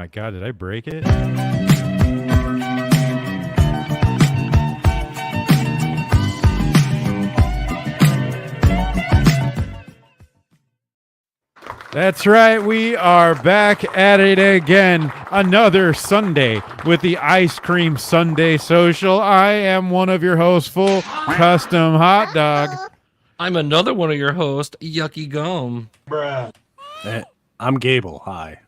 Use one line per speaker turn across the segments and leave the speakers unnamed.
my God, did I break it? That's right. We are back at it again. Another Sunday with the Ice Cream Sunday Social. I am one of your hosts, Full Custom Hot Dog.
I'm another one of your hosts, Yucky Gum.
Bruh.
I'm Gable. Hi.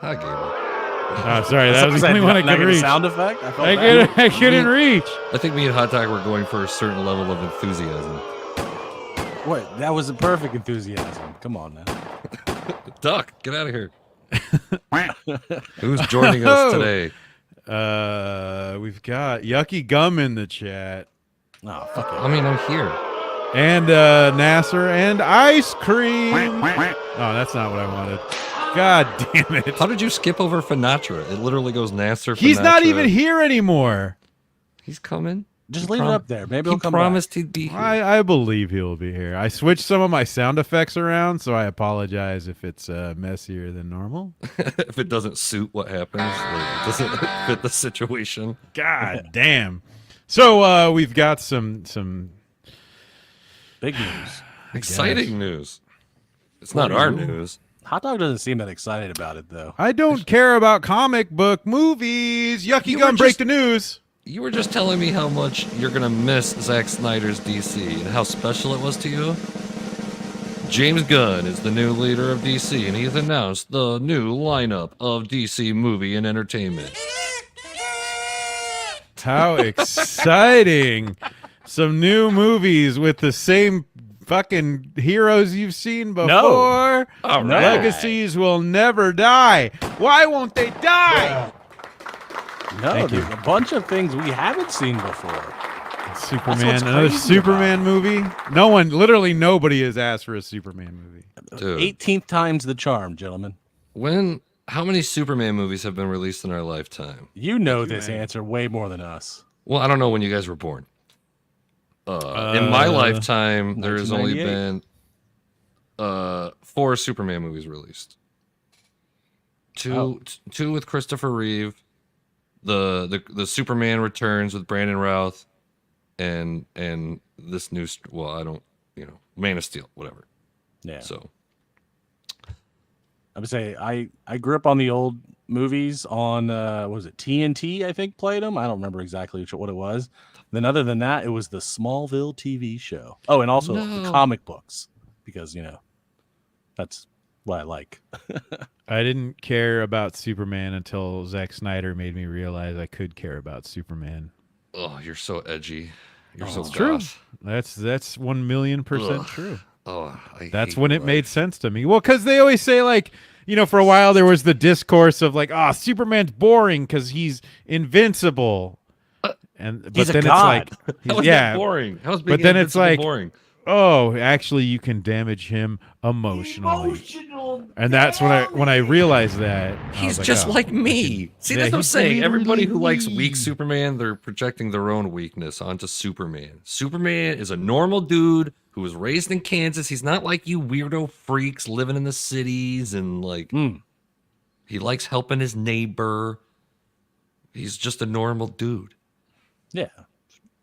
Hi, Gable.
Oh, sorry. That was the only one I could reach.
Sound effect?
I couldn't reach.
I think me and Hot Dog were going for a certain level of enthusiasm.
What? That was a perfect enthusiasm. Come on, man.
Duck, get out of here. Who's joining us today?
We've got Yucky Gum in the chat.
Oh, fuck it.
I mean, I'm here.
And Nasser and Ice Cream. Oh, that's not what I wanted. God damn it.
How did you skip over Finatra? It literally goes Nasser, Finatra.
He's not even here anymore.
He's coming.
Just leave it up there. Maybe he'll come
promised
back.
he'd be here.
I believe he'll be here. I switched some of my sound effects around, so I apologize if it's messier than normal.
If it doesn't suit what happens, like, it doesn't fit the situation.
God damn. So we've got some
Big news.
Exciting news. It's not our news.
Hot Dog doesn't seem that excited about it, though.
I don't care about comic book movies. Yucky Gum, break the news.
You were just telling me how much you're going to miss Zack Snyder's DC and how special it was to you. James Gunn is the new leader of DC, and he's announced the new lineup of DC movie and entertainment.
How exciting. Some new movies with the same fucking heroes you've seen before.
No.
All right.
Legacies will never die. Why won't they die?
No,
Thank you.
there's a bunch of things we haven't seen before.
Superman,
what's
another
crazy
Superman movie. No one, literally nobody has asked for a Superman movie.
Dude,
18th time's the charm, gentlemen.
how many Superman movies have been released in our lifetime?
You know this answer way more than us.
Well, I don't know when you guys were born. In my lifetime, there's only been 4 Superman movies released. Two with Christopher Reeve, the Superman Returns with Brandon Routh, and this new Man of Steel, whatever.
Yeah.
So
I would say I grew up on the old movies on what was it, TNT, I think played them. I don't remember exactly what it was. Then other than that, it was the Smallville TV show. Oh, and also the comic books, because that's what I like.
I didn't care about Superman until Zack Snyder made me realize I could care about Superman.
Oh, you're so edgy. You're so
true.
goth.
That's 1,000,000% true.
Oh,
That's when it made sense to me. Well, because they always say, like, for a while there was the discourse of like, Superman's boring because he's invincible. But
he's
then
a god.
it's like,
How is that boring? How is being
but then it's like,
boring?
oh, actually, you can damage him emotionally. And that's when I realized that
He's just like me. See, that's what I'm saying. Everybody who likes weak Superman, they're projecting their own weakness onto Superman. Superman is a normal dude who was raised in Kansas. He's not like you weirdo freaks living in the cities and like he likes helping his neighbor. He's just a normal dude.
Yeah.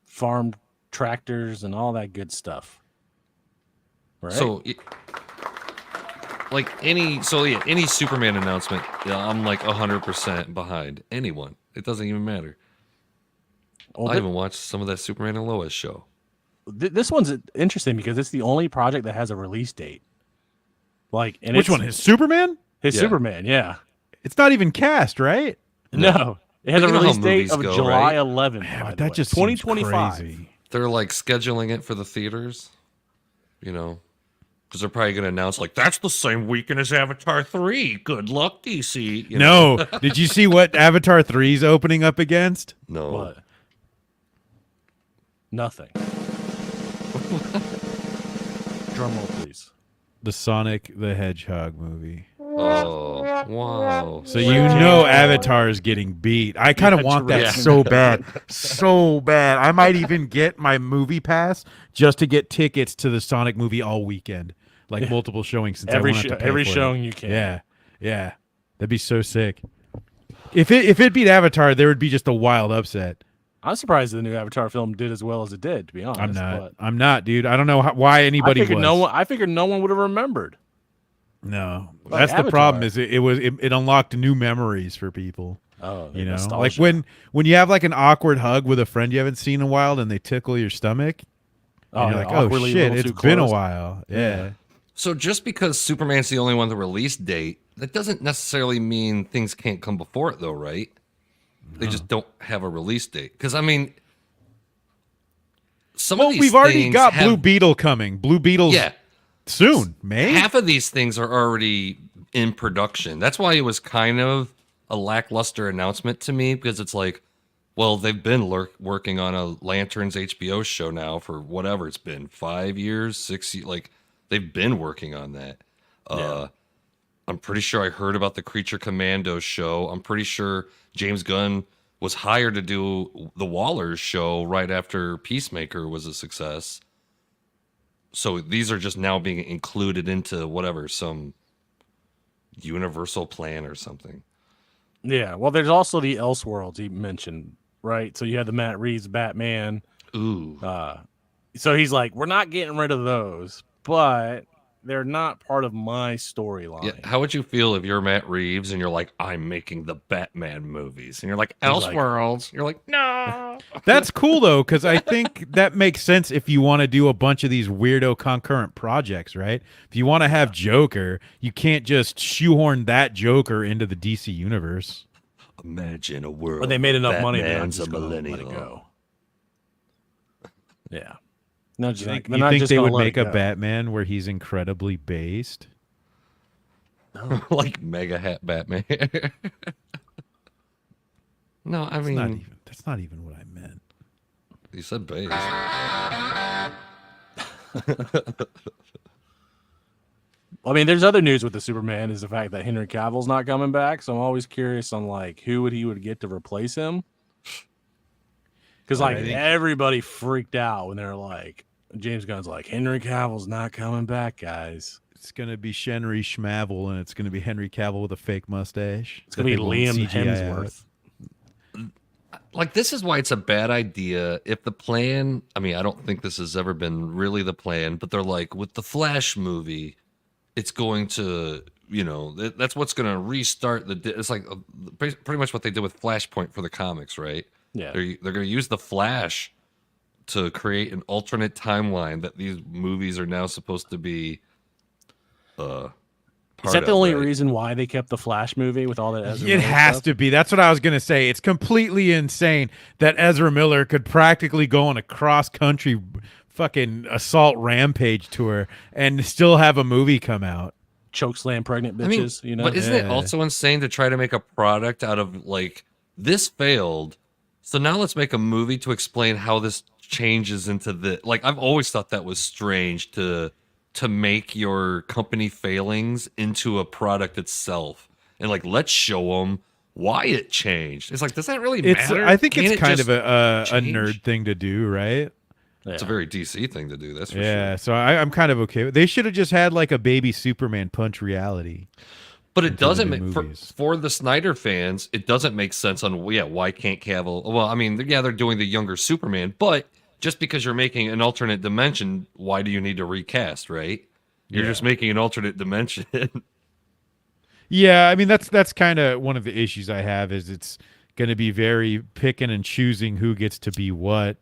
Farm tractors and all that good stuff. Right?
So any Superman announcement, I'm like 100% behind anyone. It doesn't even matter. I even watched some of that Superman and Lois show.
This one's interesting because it's the only project that has a release date.
Which one? His Superman?
His Superman, yeah.
It's not even cast, right?
No. It has a release date of July 11th.
Yeah, but that just
2025.
seems crazy.
They're like scheduling it for the theaters, because they're probably going to announce like that's the same weekend as Avatar 3. Good luck, DC.
No. Did you see what Avatar 3 is opening up against?
No.
What? Nothing. Drum roll, please.
The Sonic the Hedgehog movie.
Oh, wow.
So Avatar is getting beat. I kind of want that so bad. So bad. I might even get my movie pass just to get tickets to the Sonic movie all weekend. Like multiple showings since
every
I won't have to pay
every
for
showing
it.
you can.
Yeah. That'd be so sick. If it beat Avatar, there would be just a wild upset.
I'm surprised the new Avatar film did as well as it did. To be honest,
I'm not, dude. I don't know why anybody was.
I figured no one would have remembered.
No,
like
that's
Avatar.
the problem. Is it unlocked new memories for people.
Oh,
you know,
nostalgia.
like when you have like an awkward hug with a friend you haven't seen in a while, and they tickle your stomach. And you're like, oh shit, it's been a while. Yeah.
So just because Superman's the only one with a release date, that doesn't necessarily mean things can't come before it, though, right? They just don't have a release date. Because I mean,
we've already got Blue Beetle coming. Blue Beetle's soon, May.
Half of these things are already in production. That's why it was kind of a lackluster announcement to me, because it's like, well, they've been working on a Lanterns HBO show now for whatever it's been, 5 years, 6 years. Like, they've been working on that. I'm pretty sure I heard about the Creature Commando show. I'm pretty sure James Gunn was hired to do the Wallers show right after Peacemaker was a success. So these are just now being included into whatever, some universal plan or something.
Yeah, well, there's also the Elseworlds he mentioned, right? So you had the Matt Reeves Batman.
Ooh.
So he's like, we're not getting rid of those, but they're not part of my storyline.
Yeah, how would you feel if you're Matt Reeves and you're like, I'm making the Batman movies, and you're like, Elseworlds? You're like, no.
That's cool though, because I think that makes sense if you want to do a bunch of these weirdo concurrent projects, right? If you want to have Joker, you can't just shoehorn that Joker into the DC universe.
Imagine a world.
But they made enough money.
Batman's a
millennial.
millennial.
Let it go. Yeah. No,
You think they would make a Batman where he's incredibly based?
Like Mega Hat Batman. No, I mean,
that's not even what I meant.
You said base.
I mean, there's other news with the Superman is the fact that Henry Cavill's not coming back. So I'm always curious on like who he would get to replace him. Because like everybody freaked out when they're like, James Gunn's like, Henry Cavill's not coming back, guys.
It's gonna be Henry Schmavel, and it's gonna be Henry Cavill with a fake mustache.
It's gonna be Liam Hemsworth.
Like, this is why it's a bad idea. If the plan, I mean, I don't think this has ever been really the plan, but they're like, with the Flash movie, it's going to, you know, that's what's going to restart it's like pretty much what they did with Flashpoint for the comics, right?
Yeah.
They're going to use the Flash to create an alternate timeline that these movies are now supposed to be
Is that the only reason why they kept the Flash movie with all that Ezra Miller
It has
stuff?
to be. That's what I was going to say. It's completely insane that Ezra Miller could practically go on a cross-country fucking assault rampage tour and still have a movie come out.
Chokeslam pregnant bitches, you know?
But isn't it also insane to try to make a product out of, like, this failed, so now let's make a movie to explain how this changes into the... Like, I've always thought that was strange to make your company failings into a product itself, and like, let's show them why it changed. It's like, does that really matter?
I think it's kind of a nerd thing to do, right?
It's a very DC thing to do, that's for sure.
Yeah, so I'm kind of okay. They should have just had like a baby Superman punch reality.
But it doesn't make for the Snyder fans, it doesn't make sense on why can't Cavill? Well, I mean, yeah, they're doing the younger Superman, but just because you're making an alternate dimension, why do you need to recast, right? You're just making an alternate dimension.
Yeah, I mean, that's kind of one of the issues I have, is it's going to be very picking and choosing who gets to be what.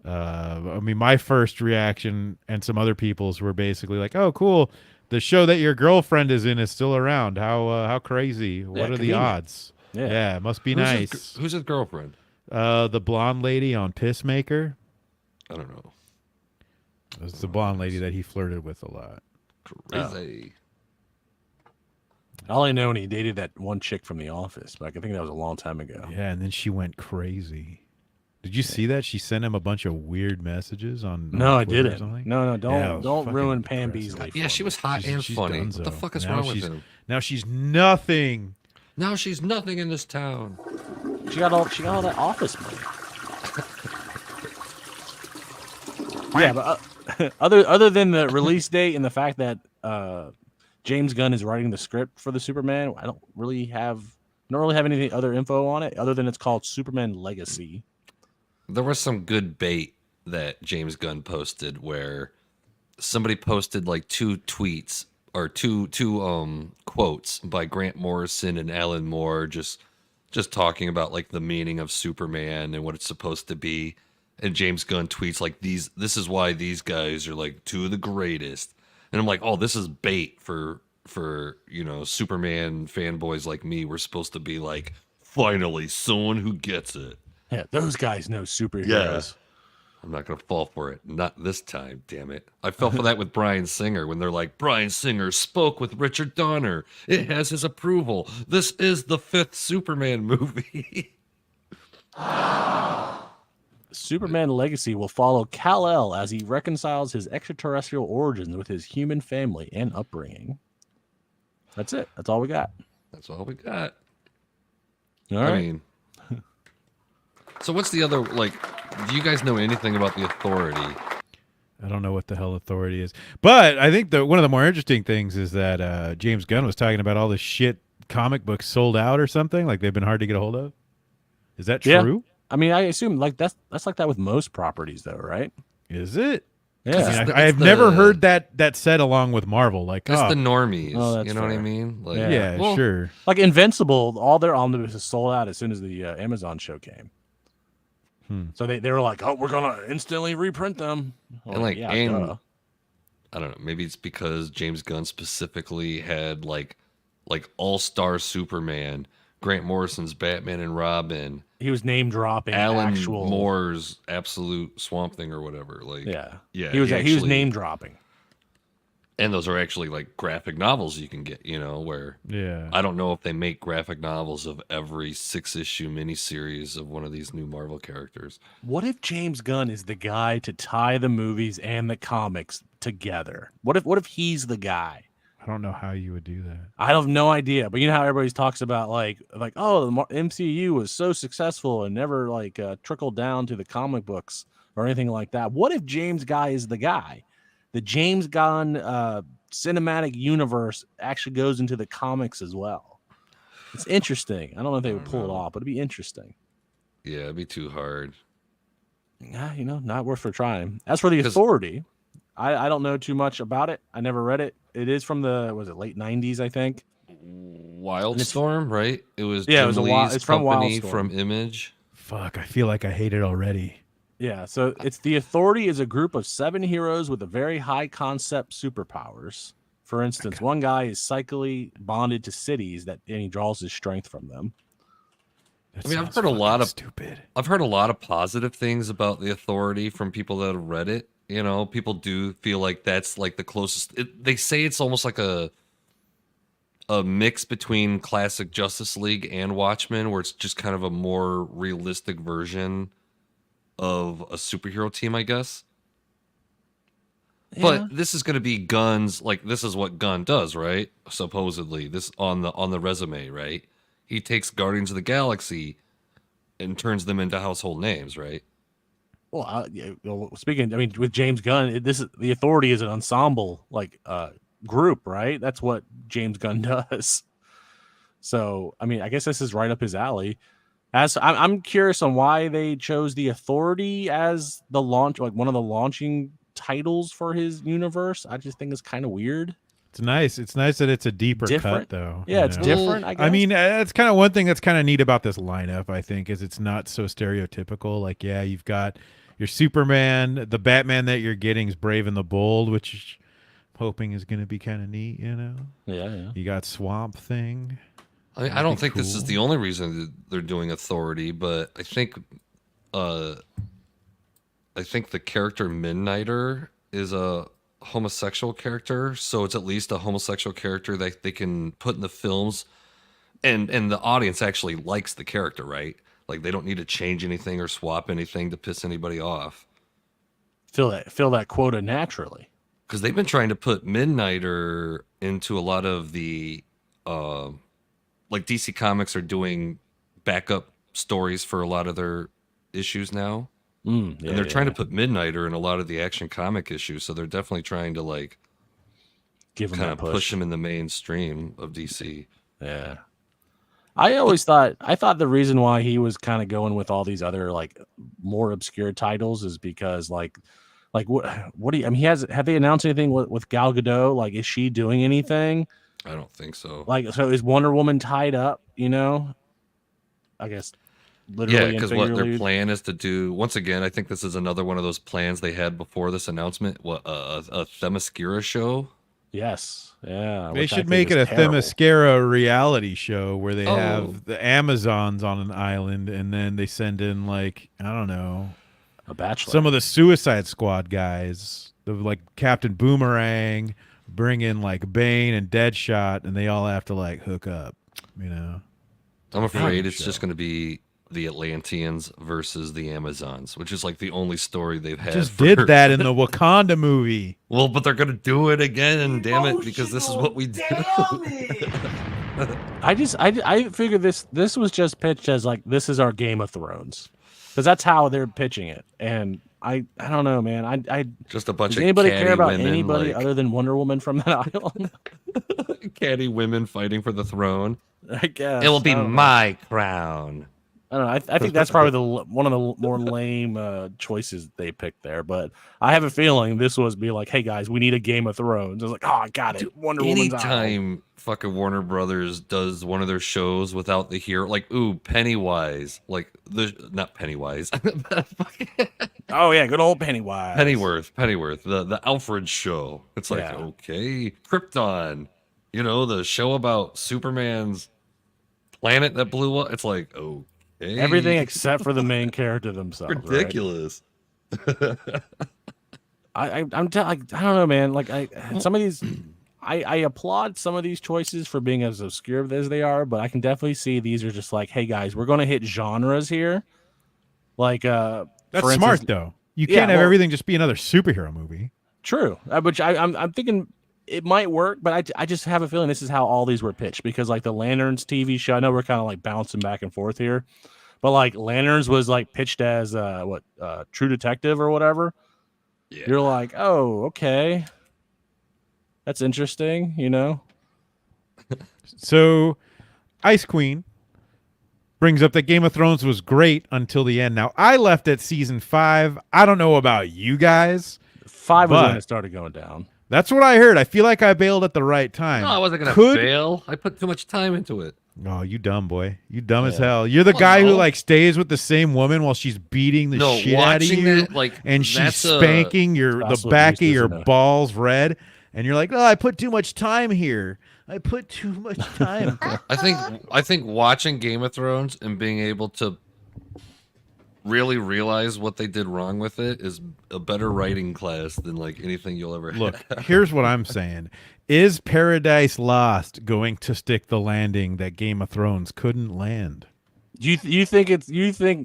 I mean, my first reaction and some other people's were basically like, oh, cool, the show that your girlfriend is in is still around. How crazy. What are the odds? Yeah, it must be nice.
Who's his girlfriend?
The blonde lady on Pissmaker.
I don't know.
It was the blonde lady that he flirted with a lot.
Crazy.
All I know, when he dated that one chick from The Office, but I think that was a long time ago.
Yeah, and then she went crazy. Did you see that? She sent him a bunch of weird messages on
No, I
Twitter
didn't. No, don't ruin Pam Beesly.
Yeah, she was hot and funny. What the fuck is wrong with him?
Now she's nothing.
Now she's nothing in this town.
She got all that Office money. Yeah, but other than the release date and the fact that James Gunn is writing the script for the Superman. I don't really have any other info on it other than it's called Superman Legacy.
There was some good bait that James Gunn posted where somebody posted like two tweets or two quotes by Grant Morrison and Alan Moore just talking about like the meaning of Superman and what it's supposed to be. And James Gunn tweets like this is why these guys are like two of the greatest. And I'm like, oh, this is bait for Superman fanboys like me. We're supposed to be like, finally, someone who gets it.
Yeah, those guys know superheroes.
Yeah. I'm not going to fall for it. Not this time, damn it. I fell for that with Bryan Singer when they're like, Bryan Singer spoke with Richard Donner. It has his approval. This is the 5th Superman movie.
Superman Legacy will follow Kal-El as he reconciles his extraterrestrial origins with his human family and upbringing. That's it. That's all we got.
That's all we got.
All right.
I mean, so what's the other, like, do you guys know anything about the Authority?
I don't know what the hell Authority is. But I think one of the more interesting things is that James Gunn was talking about all this shit comic books sold out or something. Like they've been hard to get a hold of. Is that true?
I mean, I assume like that's like that with most properties though, right?
Is it?
Yeah.
I mean, I've never heard that said along with Marvel. Like,
That's the normies.
Oh, that's
you know what I
fair.
mean? Like,
yeah,
well,
sure.
Like Invincible, all their omnibuses sold out as soon as the Amazon show came. So they were like, oh, we're gonna instantly reprint them.
And like,
yeah,
and
duh.
I don't know. Maybe it's because James Gunn specifically had like All-Star Superman, Grant Morrison's Batman and Robin,
He was name dropping
Alan
actual
Moore's Absolute Swamp Thing or whatever. Like,
Yeah.
yeah,
He was
actually,
name dropping.
and those are actually like graphic novels you can get. Where
Yeah.
I don't know if they make graphic novels of every 6-issue miniseries of one of these new Marvel characters.
What if James Gunn is the guy to tie the movies and the comics together? What if he's the guy?
I don't know how you would do that.
I have no idea, but you know how everybody talks about like oh, the MCU was so successful and never like trickled down to the comic books or anything like that. What if James Guy is the guy? The James Gunn cinematic universe actually goes into the comics as well. It's interesting. I don't know if they would pull it off, but it'd be interesting.
Yeah, it'd be too hard.
Yeah, not worth for trying. As for the Authority, I don't know too much about it. I never read it. It is from the late 90s, I think.
Wildstorm, right? It was
Yeah,
Jim
it was
Lee's
it's from
company
Wildstorm.
from Image.
Fuck, I feel like I hate it already.
Yeah, so it's the Authority is a group of 7 heroes with a very high concept superpowers. For instance, one guy is psychically bonded to cities and he draws his strength from them.
That
I mean, I've
sounds
heard a lot
fucking
of
stupid.
I've heard a lot of positive things about the Authority from people that have read it. People do feel like that's like the closest. They say it's almost like a mix between classic Justice League and Watchmen, where it's just kind of a more realistic version of a superhero team, I guess.
Yeah.
But this is going to be Gunn's, like, this is what Gunn does, right? Supposedly, this on the resume, right? He takes Guardians of the Galaxy and turns them into household names, right?
Well, speaking, I mean, with James Gunn, the Authority is an ensemble group, right? That's what James Gunn does. So, I mean, I guess this is right up his alley. I'm curious on why they chose the Authority as the launch, like one of the launching titles for his universe. I just think it's kind of weird.
It's nice. It's nice that it's a deeper
Different.
cut, though.
Yeah, it's different. I guess.
I mean, that's kind of one thing that's kind of neat about this lineup, I think, is it's not so stereotypical. Like, yeah, you've got your Superman. The Batman that you're getting is Brave and the Bold, which I'm hoping is going to be kind of neat,
Yeah.
You got Swamp Thing.
I mean, I don't think this is the only reason that they're doing Authority, but I think the character Midnighter is a homosexual character, so it's at least a homosexual character that they can put in the films, and the audience actually likes the character, right? Like they don't need to change anything or swap anything to piss anybody off.
Fill that quota naturally.
Because they've been trying to put Midnighter into a lot of the like DC Comics are doing backup stories for a lot of their issues now. And they're trying to put Midnighter in a lot of the Action Comic issues, so they're definitely trying to like
give him
kind
that
of
push.
push him in the mainstream of DC.
Yeah. I thought the reason why he was kind of going with all these other like more obscure titles is because like what do you, I mean, have they announced anything with Gal Gadot? Like, is she doing anything?
I don't think so.
Like, so is Wonder Woman tied up? I guess literally
Yeah,
and
because what their
figuratively.
plan is to do, once again, I think this is another one of those plans they had before this announcement. What a Themyscira show?
Yes, yeah.
They
Which I
should
think
make
is
it a
terrible.
Themyscira reality show where they
Oh.
have the Amazons on an island, and then they send in like I don't know
A Bachelor.
some of the Suicide Squad guys, the like Captain Boomerang, bring in like Bane and Deadshot, and they all have to like hook up.
I'm afraid it's
show.
just going to be the Atlanteans versus the Amazons, which is like the only story they've had.
Just did that in the Wakanda movie.
Well, but they're going to do it again, damn it, because this is what we do.
I figured this was just pitched as like this is our Game of Thrones, because that's how they're pitching it, and I don't know, man. I
Just a bunch
does
of
anybody
catty
care about
women,
anybody
like,
other than Wonder Woman from that island?
catty women fighting for the throne.
I guess
It will be
I don't know.
my crown.
I don't know. I think that's probably one of the more lame choices they picked there. But I have a feeling this was be like, hey guys, we need a Game of Thrones. I was like, oh, I got it. Wonder Woman's island.
Anytime fucking Warner Brothers does one of their shows without the hero, like Pennywise, like not Pennywise,
Oh yeah, good old Pennywise.
Pennyworth, the Alfred show. It's like,
Yeah.
okay, Krypton, the show about Superman's planet that blew up. It's like, okay,
Everything except for the main character themselves. right?
ridiculous.
I don't know, man. Like some of these, I applaud some of these choices for being as obscure as they are, but I can definitely see these are just like, hey guys, we're going to hit genres here. Like,
That's
for
smart
instance,
though. You
Yeah,
can't have
well-
everything just be another superhero movie.
True, which I'm thinking it might work, but I just have a feeling this is how all these were pitched, because like the Lanterns TV show, I know we're kind of like bouncing back and forth here, but like Lanterns was like pitched as True Detective or whatever.
Yeah.
You're like, oh, okay, that's interesting,
So, Ice Queen brings up that Game of Thrones was great until the end. Now, I left at season 5. I don't know about you guys.
5 was when
But-
it started going down.
That's what I heard. I feel like I bailed at the right time.
No, I wasn't gonna
Could-
fail. I put too much time into it.
Oh, you dumb boy. You dumb as
Yeah.
hell. You're the
Well,
guy who
no.
like stays with the same woman while she's beating the
No,
shit out of
watching
you.
that, like,
and she's
that's a-
spanking the
Spousal
back of
abuse,
your
isn't it?
balls red. And you're like, oh, I put too much time here. I put too much time.
I think watching Game of Thrones and being able to really realize what they did wrong with it is a better writing class than like anything you'll ever
Look,
have.
here's what I'm saying. Is Paradise Lost going to stick the landing that Game of Thrones couldn't land?
You think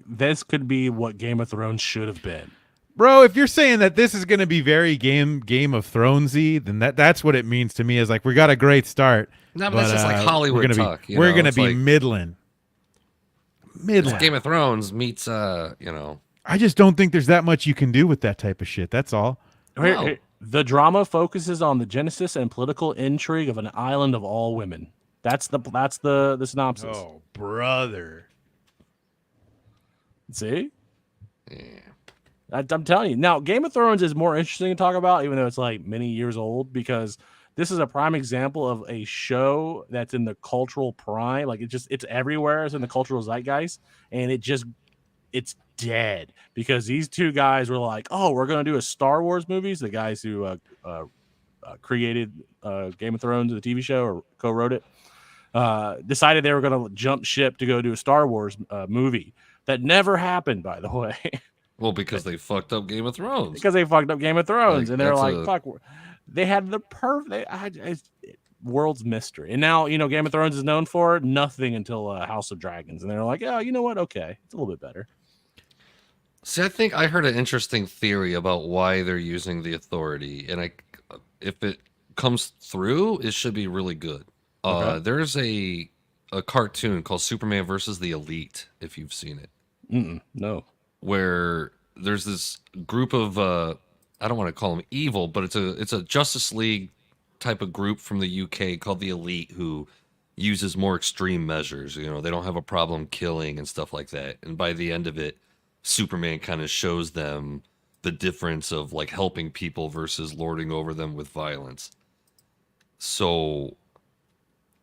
this could be what Game of Thrones should have been?
Bro, if you're saying that this is going to be very Game of Thronesy, then that's what it means to me. Is like we got a great start.
No, but that's just like Hollywood
we're gonna
talk,
Be, we're going to
it's
be
like-
middling. Middling.
Game of Thrones meets
I just don't think there's that much you can do with that type of shit. That's all.
Wow.
The drama focuses on the genesis and political intrigue of an island of all women. That's the synopsis.
Oh, brother.
See,
yeah.
I'm telling you. Now, Game of Thrones is more interesting to talk about, even though it's like many years old, because this is a prime example of a show that's in the cultural prime. Like it's everywhere. It's in the cultural zeitgeist, and it's dead because these two guys were like, "Oh, we're gonna do a Star Wars movies." The guys who created Game of Thrones, the TV show, or co-wrote it, decided they were gonna jump ship to go do a Star Wars movie that never happened, by the way.
Well, because they fucked up Game of Thrones.
Because they fucked up Game of Thrones,
Like,
and they're
that's
like,
a-
"Fuck!" They had the perfect world's mystery, and now Game of Thrones is known for nothing until House of Dragons, and they're like, "Oh, you know what? Okay, it's a little bit better."
See, I think I heard an interesting theory about why they're using the authority, and if it comes through, it should be really good.
Okay.
There's a cartoon called Superman versus the Elite, if you've seen it,
No.
where there's this group of I don't want to call them evil, but it's a Justice League type of group from the UK called the Elite who uses more extreme measures. You know, they don't have a problem killing and stuff like that. And by the end of it, Superman kind of shows them the difference of like helping people versus lording over them with violence. So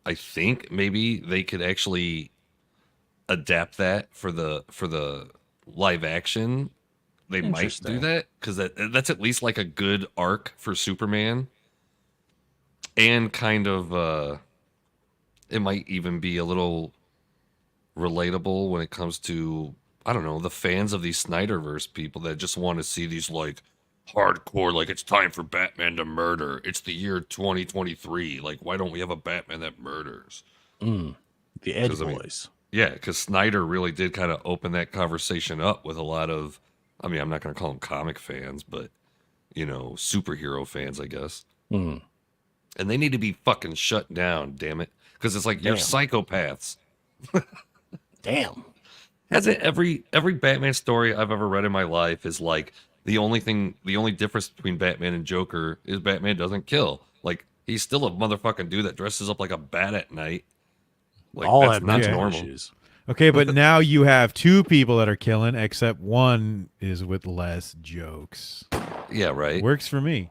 I think maybe they could actually adapt that for the live action. They might do that because that's at least like a good arc for Superman, and kind of it might even be a little relatable when it comes to, I don't know, the fans of these Snyderverse people that just want to see these like hardcore, like it's time for Batman to murder. It's the year 2023. Like, why don't we have a Batman that murders?
The Edge Boys.
Yeah, because Snyder really did kind of open that conversation up with a lot of, I mean, I'm not going to call them comic fans, but, you know, superhero fans, I guess. And they need to be fucking shut down, damn it. Because it's like, you're psychopaths.
Damn.
Hasn't every Batman story I've ever read in my life is like, the only difference between Batman and Joker is Batman doesn't kill. Like, he's still a motherfucking dude that dresses up like a bat at night. Like,
all
that's not normal.
Issues.
Okay, but now you have two people that are killing, except one is with less jokes.
Yeah, right.
Works for me.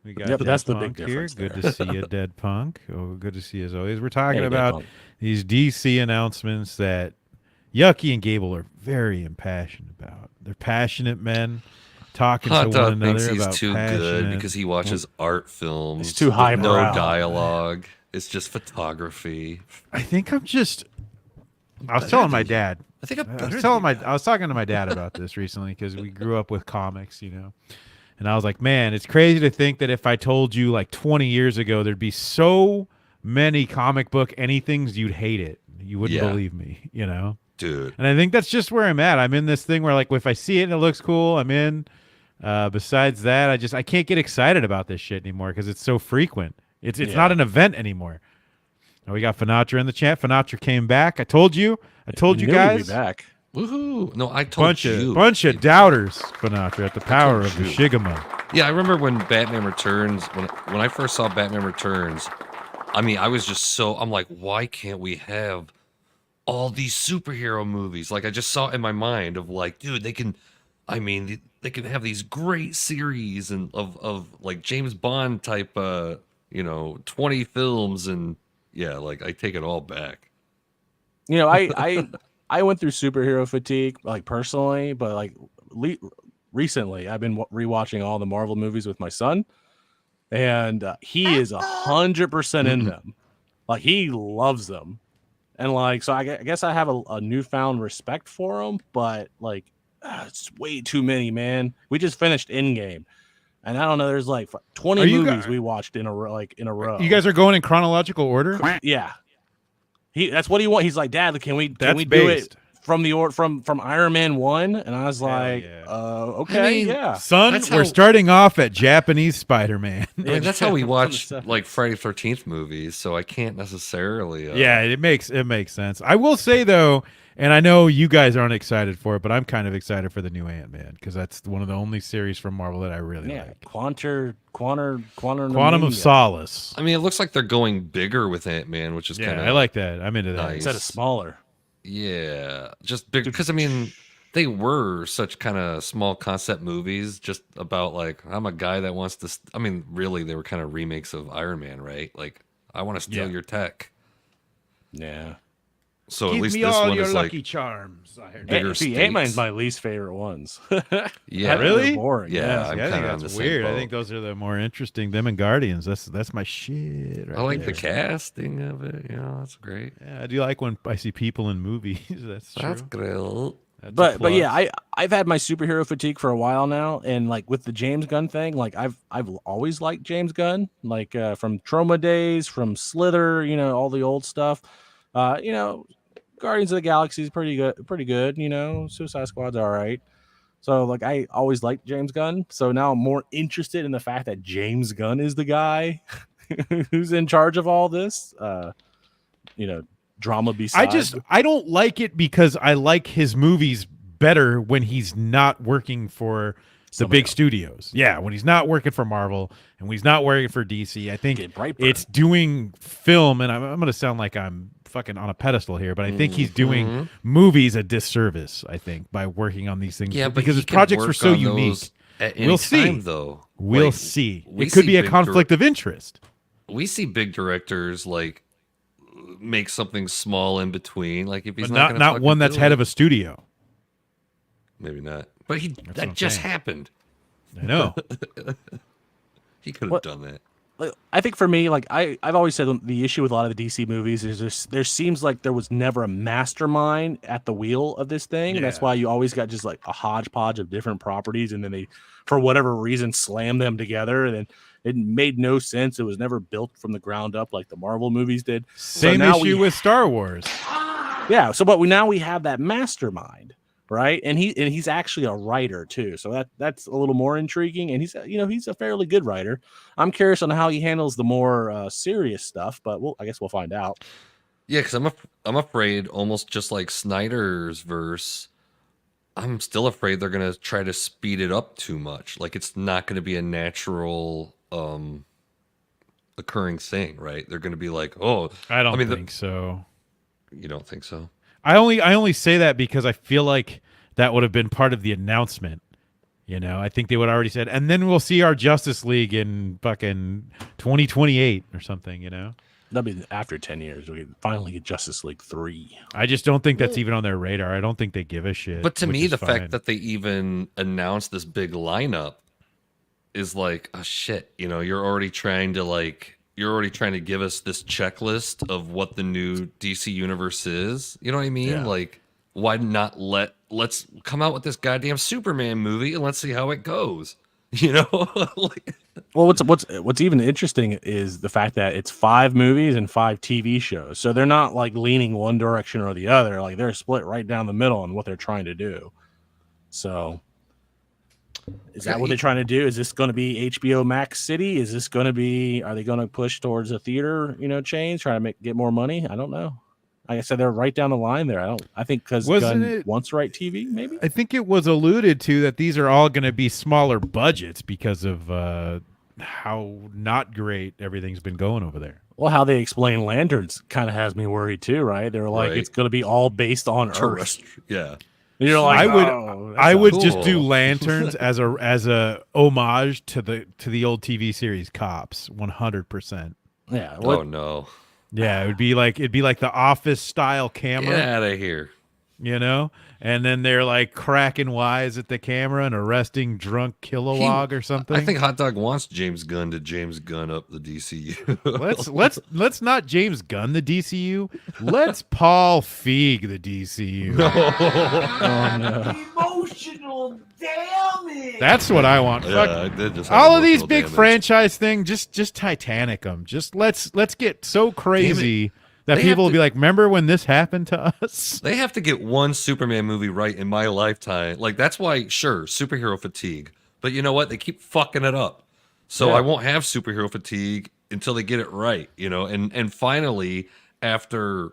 We got
but that's the
Punk
big
here.
difference.
Good to see you, Dead Punk. Oh, good to see you as always. We're talking
Hey,
about these DC announcements that Yucky and Gable are very impassioned about. They're passionate men talking
Hot
to one
Dog
another
thinks he's
about
too good because he watches art films.
It's too
with
highbrow.
No dialogue. It's just photography.
I think I'm just. I was telling my dad.
I think
I was talking to my dad about this recently because we grew up with comics, you know. And I was like, man, it's crazy to think that if I told you like 20 years ago, there'd be so many comic book anythings, you'd hate it. You wouldn't believe me, you know?
Dude.
And I think that's just where I'm at. I'm in this thing where like if I see it and it looks cool, I'm in. Besides that, I can't get excited about this shit anymore because it's so frequent. It's not an event anymore. Now we got Finatra in the chat. Finatra came back. I told you guys.
He'd be back.
Woohoo. No, I told you.
Bunch of doubters, Finatra, at the power of the Shigama.
Yeah, I remember when Batman Returns, when I first saw Batman Returns, I mean, I was just I'm like, why can't we have all these superhero movies? Like, I just saw it in my mind of like, dude, they can have these great series and of like James Bond type, 20 films. And yeah, like I take it all back.
You know, I went through superhero fatigue, like personally, but like recently I've been rewatching all the Marvel movies with my son, and he is 100% in them. Like he loves them, and like so I guess I have a newfound respect for them, but like it's way too many, man. We just finished Endgame, and I don't know. There's like 20 movies we watched in a row.
You guys are going in chronological order?
Yeah. That's what he wants. He's like, Dad, can we do it from from Iron Man 1? And I was like, okay,
I mean,
yeah.
Son, we're starting off at Japanese Spider-Man.
I mean, that's how we watch like Friday the 13th movies, so I can't necessarily
Yeah, it makes sense. I will say though, and I know you guys aren't excited for it, but I'm kind of excited for the new Ant-Man because that's one of the only series from Marvel that I really like. Quantum of Solace.
I mean, it looks like they're going bigger with Ant-Man, which is kind of
I like that. I'm into that.
nice.
Instead of smaller.
Yeah, just big because I mean, they were such kind of small concept movies, just about like I'm a guy that wants to. I mean, really, they were kind of remakes of Iron Man, right? Like I want to steal your tech.
Yeah.
So
Give
at least
me
this
all
one
your
is
lucky
like
charms. I heard
bigger
See,
stakes.
Ant-Man's my least favorite ones.
Yeah,
really?
Boring.
Yeah,
I
I'm
think
kind of on the
that's
same
weird. I
boat.
think those are the more interesting. Them and Guardians. That's my shit. Right
I like
there.
the casting of it. You know, that's great.
Yeah, I do like when I see people in movies. That's true.
That's great.
That's a
But
plus.
yeah, I've had my superhero fatigue for a while now, and like with the James Gunn thing, like I've always liked James Gunn, like from Trauma days, from Slither, you know, all the old stuff. You know, Guardians of the Galaxy is pretty good. You know, Suicide Squad's all right. So like I always liked James Gunn. So now I'm more interested in the fact that James Gunn is the guy who's in charge of all this. You know, drama besides.
I don't like it because I like his movies better when he's not working for the big studios. Yeah, when he's not working for Marvel and when he's not working for DC, I think it's doing film, and I'm going to sound like I'm fucking on a pedestal here, but I think he's doing movies a disservice, I think, by working on these things.
Yeah,
because his projects are so unique.
We'll see, though.
We'll see. It could be a conflict of interest.
We see big directors like make something small in between, like if he's
not one that's head of a studio.
Maybe not, but that just happened.
I know.
He could have done that.
I think for me, like I've always said, the issue with a lot of the DC movies is there seems like there was never a mastermind at the wheel of this thing. And that's why you always got just like a hodgepodge of different properties, and then they, for whatever reason, slam them together, and it made no sense. It was never built from the ground up like the Marvel movies did.
Same issue with Star Wars.
Yeah. So, but we have that mastermind. Right, and he's actually a writer too, so that's a little more intriguing. And he's a fairly good writer. I'm curious on how he handles the more serious stuff, but I guess we'll find out.
Yeah, because I'm afraid, almost just like Snyder's verse, I'm still afraid they're gonna try to speed it up too much. Like it's not gonna be a natural occurring thing, right? They're gonna be like, oh,
I don't think so.
You don't think so?
I only say that because I feel like that would have been part of the announcement. I think they would have already said, and then we'll see our Justice League in fucking 2028 or something,
That'll be after 10 years. We finally get Justice League 3.
I just don't think that's even on their radar. I don't think they give a shit.
But to me, the fact that they even announced this big lineup is like, oh shit, you're already trying to give us this checklist of what the new DC universe is. You know what I mean?
Yeah.
Like, why not let's come out with this goddamn Superman movie and let's see how it goes.
Well, what's even interesting is the fact that it's 5 movies and 5 TV shows. So they're not like leaning one direction or the other. Like they're split right down the middle on what they're trying to do. So is that what they're trying to do? Is this going to be HBO Max City? Are they going to push towards a theater, chain, trying to get more money? I don't know. Like I said, they're right down the line there. I think because Gunn wants to write TV, maybe?
I think it was alluded to that these are all going to be smaller budgets because of how not great everything's been going over there.
Well, how they explain Lanterns kind of has me worried too, right? They're like, it's going to be all based on Earth.
Yeah.
You're like,
I would just do Lanterns as a homage to the old TV series Cops, 100%.
Yeah.
Oh no.
Yeah, it'd be like the Office style camera.
Get out of here.
And then they're like cracking wise at the camera and arresting drunk Kilowog or something.
I think Hot Dog wants James Gunn to James Gunn up the DCU.
let's not James Gunn the DCU. Let's Paul Feig the DCU.
Oh, no.
Emotional damage.
That's what I want.
Yeah,
all of these big franchise things, just Titanic them. Just let's get so crazy that people will be like, remember when this happened to us?
They have to get one Superman movie right in my lifetime. Like, that's why, sure, superhero fatigue. But you know what? They keep fucking it up. So I won't have superhero fatigue until they get it right, And finally, after,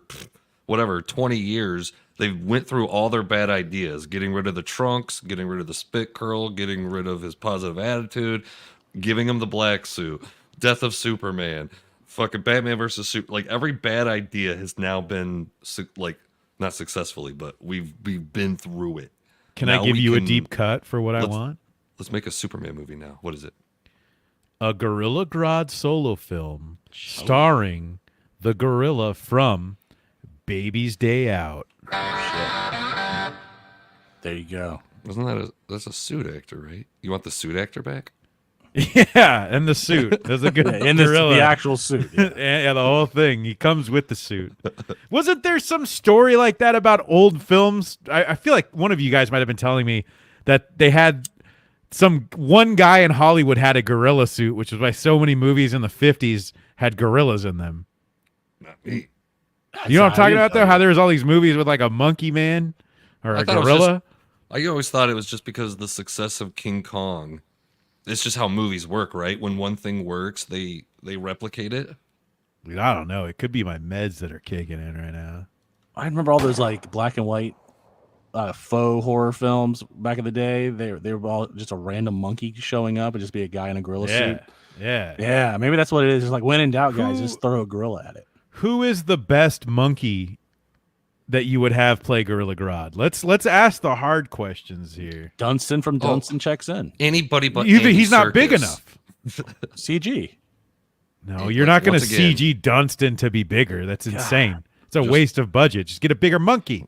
20 years, they went through all their bad ideas. Getting rid of the trunks, getting rid of the spit curl, getting rid of his positive attitude, giving him the black suit, death of Superman, fucking Batman versus Super, like every bad idea has now been not successfully, but we've been through it.
Can I give you a deep cut for what I want?
Let's make a Superman movie now. What is it?
A Gorilla Grodd solo film starring the gorilla from Baby's Day Out.
There you go.
That's a suit actor, right? You want the suit actor back?
Yeah, and the suit. That's a good gorilla.
The actual suit. Yeah.
Yeah, the whole thing. He comes with the suit. Wasn't there some story like that about old films? I feel like one of you guys might have been telling me that they had one guy in Hollywood had a gorilla suit, which is why so many movies in the 50s had gorillas in them.
Not me.
You know what I'm talking about, though? How there's all these movies with like a monkey man or a gorilla?
I always thought it was just because of the success of King Kong. It's just how movies work, right? When one thing works, they replicate it.
Dude, I don't know. It could be my meds that are kicking in right now.
I remember all those like black and white faux horror films back in the day. They were all just a random monkey showing up and just be a guy in a gorilla suit. Yeah. Maybe that's what it is. It's like when in doubt, guys, just throw a gorilla at it.
Who is the best monkey that you would have play Gorilla Grodd? Let's ask the hard questions here.
Dunstan from Dunstan checks in.
Anybody but
He's not big enough.
CG.
No, you're not going to
once again-
CG Dunstan to be bigger. That's insane. It's a waste of budget. Just get a bigger monkey.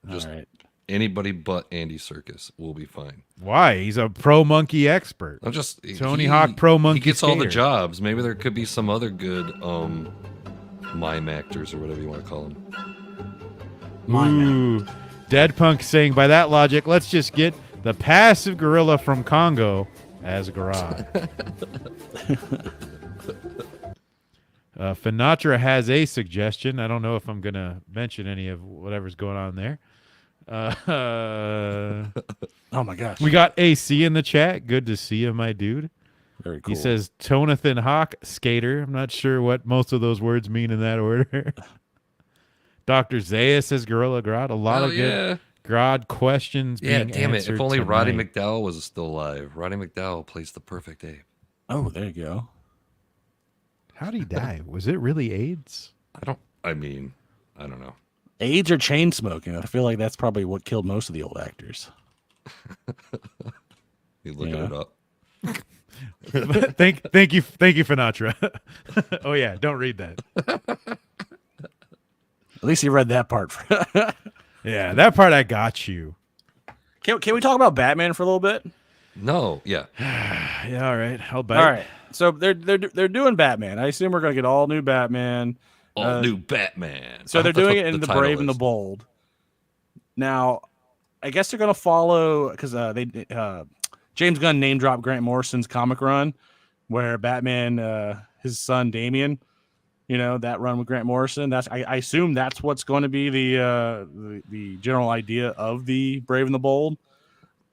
Just
All right.
anybody but Andy Serkis will be fine.
Why? He's a pro monkey expert.
I'm just
Tony Hawk pro monkey
He gets all the
skater.
jobs. Maybe there could be some other good mime actors or whatever you want to call them.
Ooh. Dead Punk saying, by that logic, let's just get the passive gorilla from Congo as Grodd. Finatra has a suggestion. I don't know if I'm going to mention any of whatever's going on there.
Oh my gosh.
We got AC in the chat. Good to see you, my dude.
Very cool.
He says Tonathan Hawk skater. I'm not sure what most of those words mean in that order. Dr. Zaya says Gorilla Grodd. A lot of good Grodd questions.
Yeah,
being
damn it.
answered
If only Roddy
tonight.
McDowell was still alive. Roddy McDowell plays the perfect ape.
Oh, there you go.
How'd he die? Was it really AIDS?
I don't know.
AIDS or chain smoking. I feel like that's probably what killed most of the old actors.
You looking it up.
thank you, Finatra. Oh yeah, don't read that.
At least you read that part.
Yeah, that part I got you.
Can we talk about Batman for a little bit?
No, yeah.
Yeah, all right. I'll bet.
All right. So they're doing Batman. I assume we're gonna get all new Batman.
All new Batman.
So they're
That's what
doing it in the
title
Brave and the
is.
Bold. Now, I guess they're gonna follow because James Gunn name dropped Grant Morrison's comic run, where Batman, his son Damian, that run with Grant Morrison. I assume that's what's going to be the general idea of the Brave and the Bold.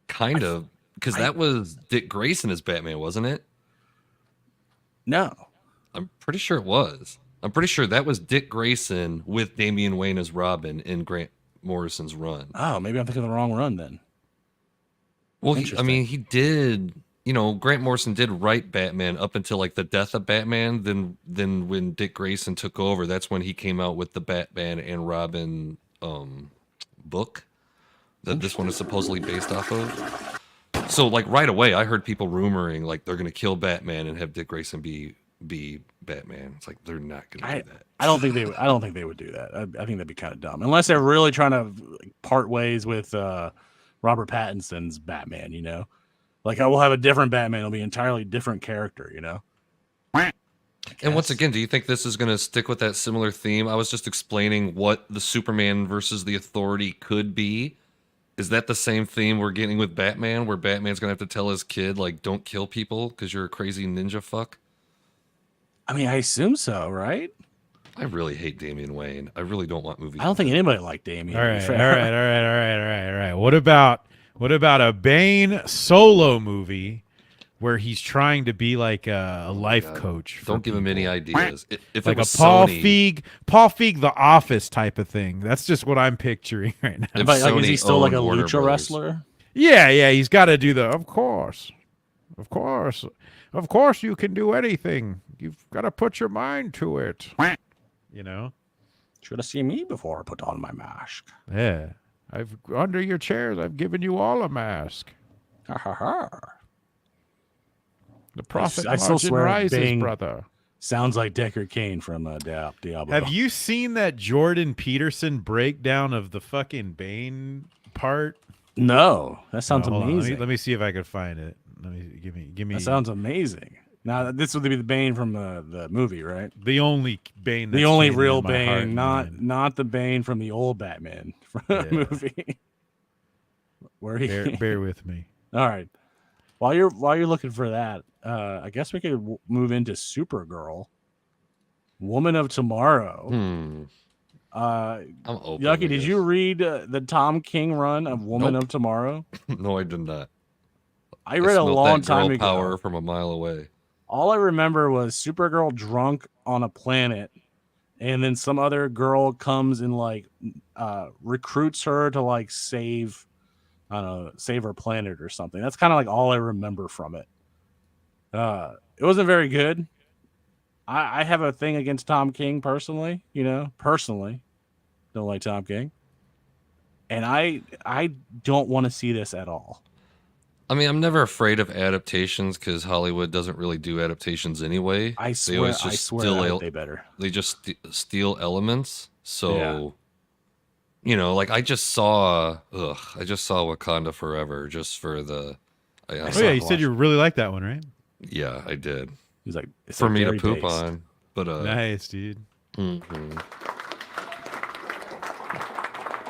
Kind of, because that was Dick Grayson as Batman, wasn't it?
No,
I'm pretty sure it was. I'm pretty sure that was Dick Grayson with Damian Wayne as Robin in Grant Morrison's run.
oh, maybe I'm thinking of the wrong run then.
Well, he
Interesting.
did. Grant Morrison did write Batman up until like the death of Batman. Then when Dick Grayson took over, that's when he came out with the Batman and Robin book that this one is supposedly based off of. So like right away, I heard people rumoring like they're gonna kill Batman and have Dick Grayson be Batman. It's like they're not gonna do that.
I don't think they would do that. I think that'd be kind of dumb unless they're really trying to part ways with Robert Pattinson's Batman. Like I will have a different Batman. It'll be an entirely different character.
And once again, do you think this is going to stick with that similar theme? I was just explaining what the Superman versus the Authority could be. Is that the same theme we're getting with Batman, where Batman's going to have to tell his kid, like, don't kill people because you're a crazy ninja fuck?
I mean, I assume so, right?
I really hate Damian Wayne. I really don't want movies.
I don't think anybody liked Damian.
All
to be
right, all
fair.
right. What about a Bane solo movie where he's trying to be like a life coach? for
Don't give him any
people?
ideas. If
Like
it was
a Paul
Sony,
Feig, The Office type of thing. That's just what I'm picturing right now.
if
But like, is
Sony
he still like a
owned Warner
lucha
Brothers.
wrestler?
Yeah, he's got to do the. Of course, you can do anything. You've got to put your mind to it.
Should have seen me before I put on my mask.
Yeah. Under your chairs, I've given you all a mask.
Ha ha ha.
The profit
I still
margin
swear
rises,
Bane-
brother.
Sounds like Deckard Cain from Diablo.
Have you seen that Jordan Peterson breakdown of the fucking Bane part?
No, that sounds
Hold on,
amazing.
Let me see if I can find it. Give me.
That sounds amazing. Now this would be the Bane from the movie, right?
the only Bane.
The
that's
only
standing
real
in my heart
Bane,
and
not
mind.
not the Bane from the old Batman
Yeah.
movie. Where he
Bear with me.
All right. While you're looking for that, I guess we could move into Supergirl, Woman of Tomorrow.
I'm open.
Yucky,
to
did
this.
you read the Tom King run of Woman
Nope.
of Tomorrow?
No, I did not.
I read a
smelled
long
that girl
time ago.
power from a mile away.
All I remember was Supergirl drunk on a planet, and then some other girl comes and like recruits her to like save, I don't know, save her planet or something. That's kind of like all I remember from it. It wasn't very good. I have a thing against Tom King personally, personally don't like Tom King. And I don't want to see this at all.
I mean, I'm never afraid of adaptations because Hollywood doesn't really do adaptations anyway.
I swear they better.
They just steal elements. So, like I just saw Wakanda Forever just for the.
You said you really liked that one, right?
Yeah, I did.
He's like,
for me to poop on, but
nice, dude.
Mm-hmm.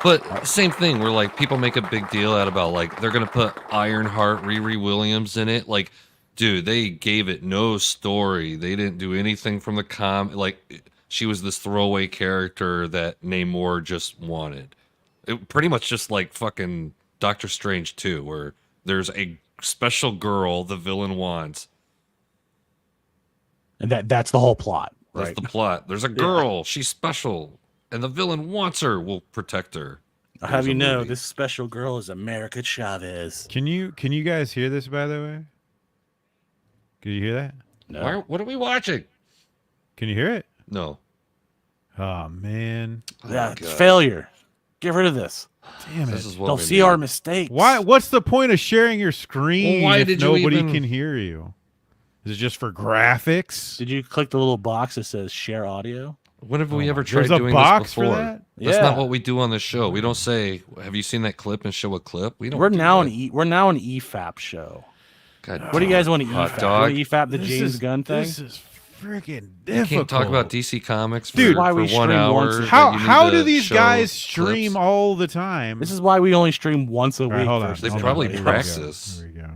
But same thing, where like people make a big deal out about like they're gonna put Ironheart, Riri Williams in it. Like, dude, they gave it no story. They didn't do anything from the like she was this throwaway character that Namor just wanted. It pretty much just like fucking Doctor Strange 2, where there's a special girl the villain wants.
And that's the whole plot. Right?
That's the plot. There's a girl, she's special, and the villain wants her, will protect her.
I'll have you know, this special girl is America Chavez.
Can you guys hear this, by the way? Can you hear that?
No. What are we watching?
Can you hear it?
No.
Oh, man.
Yeah, it's failure. Get rid of this.
Damn it.
This is what
they'll see our mistakes.
What's the point of sharing your screen if nobody
can
hear you? Is it just for graphics?
Did you click the little box that says share audio?
When have we ever tried
There's
doing
a box
this before?
for that?
That's not what we do on the show. We don't say, "Have you seen that clip?" and show a clip. We don't.
We're now an EFAP show.
God,
what do you guys want to
hot
EFAP?
dog?
You EFAP the James Gunn thing?
This is freaking difficult.
You can't talk about DC Comics for,
Dude,
for 1 hour.
How do these guys stream
clips?
all the time?
This is why we only stream once a week.
Hold on.
They probably practice.
Here we go.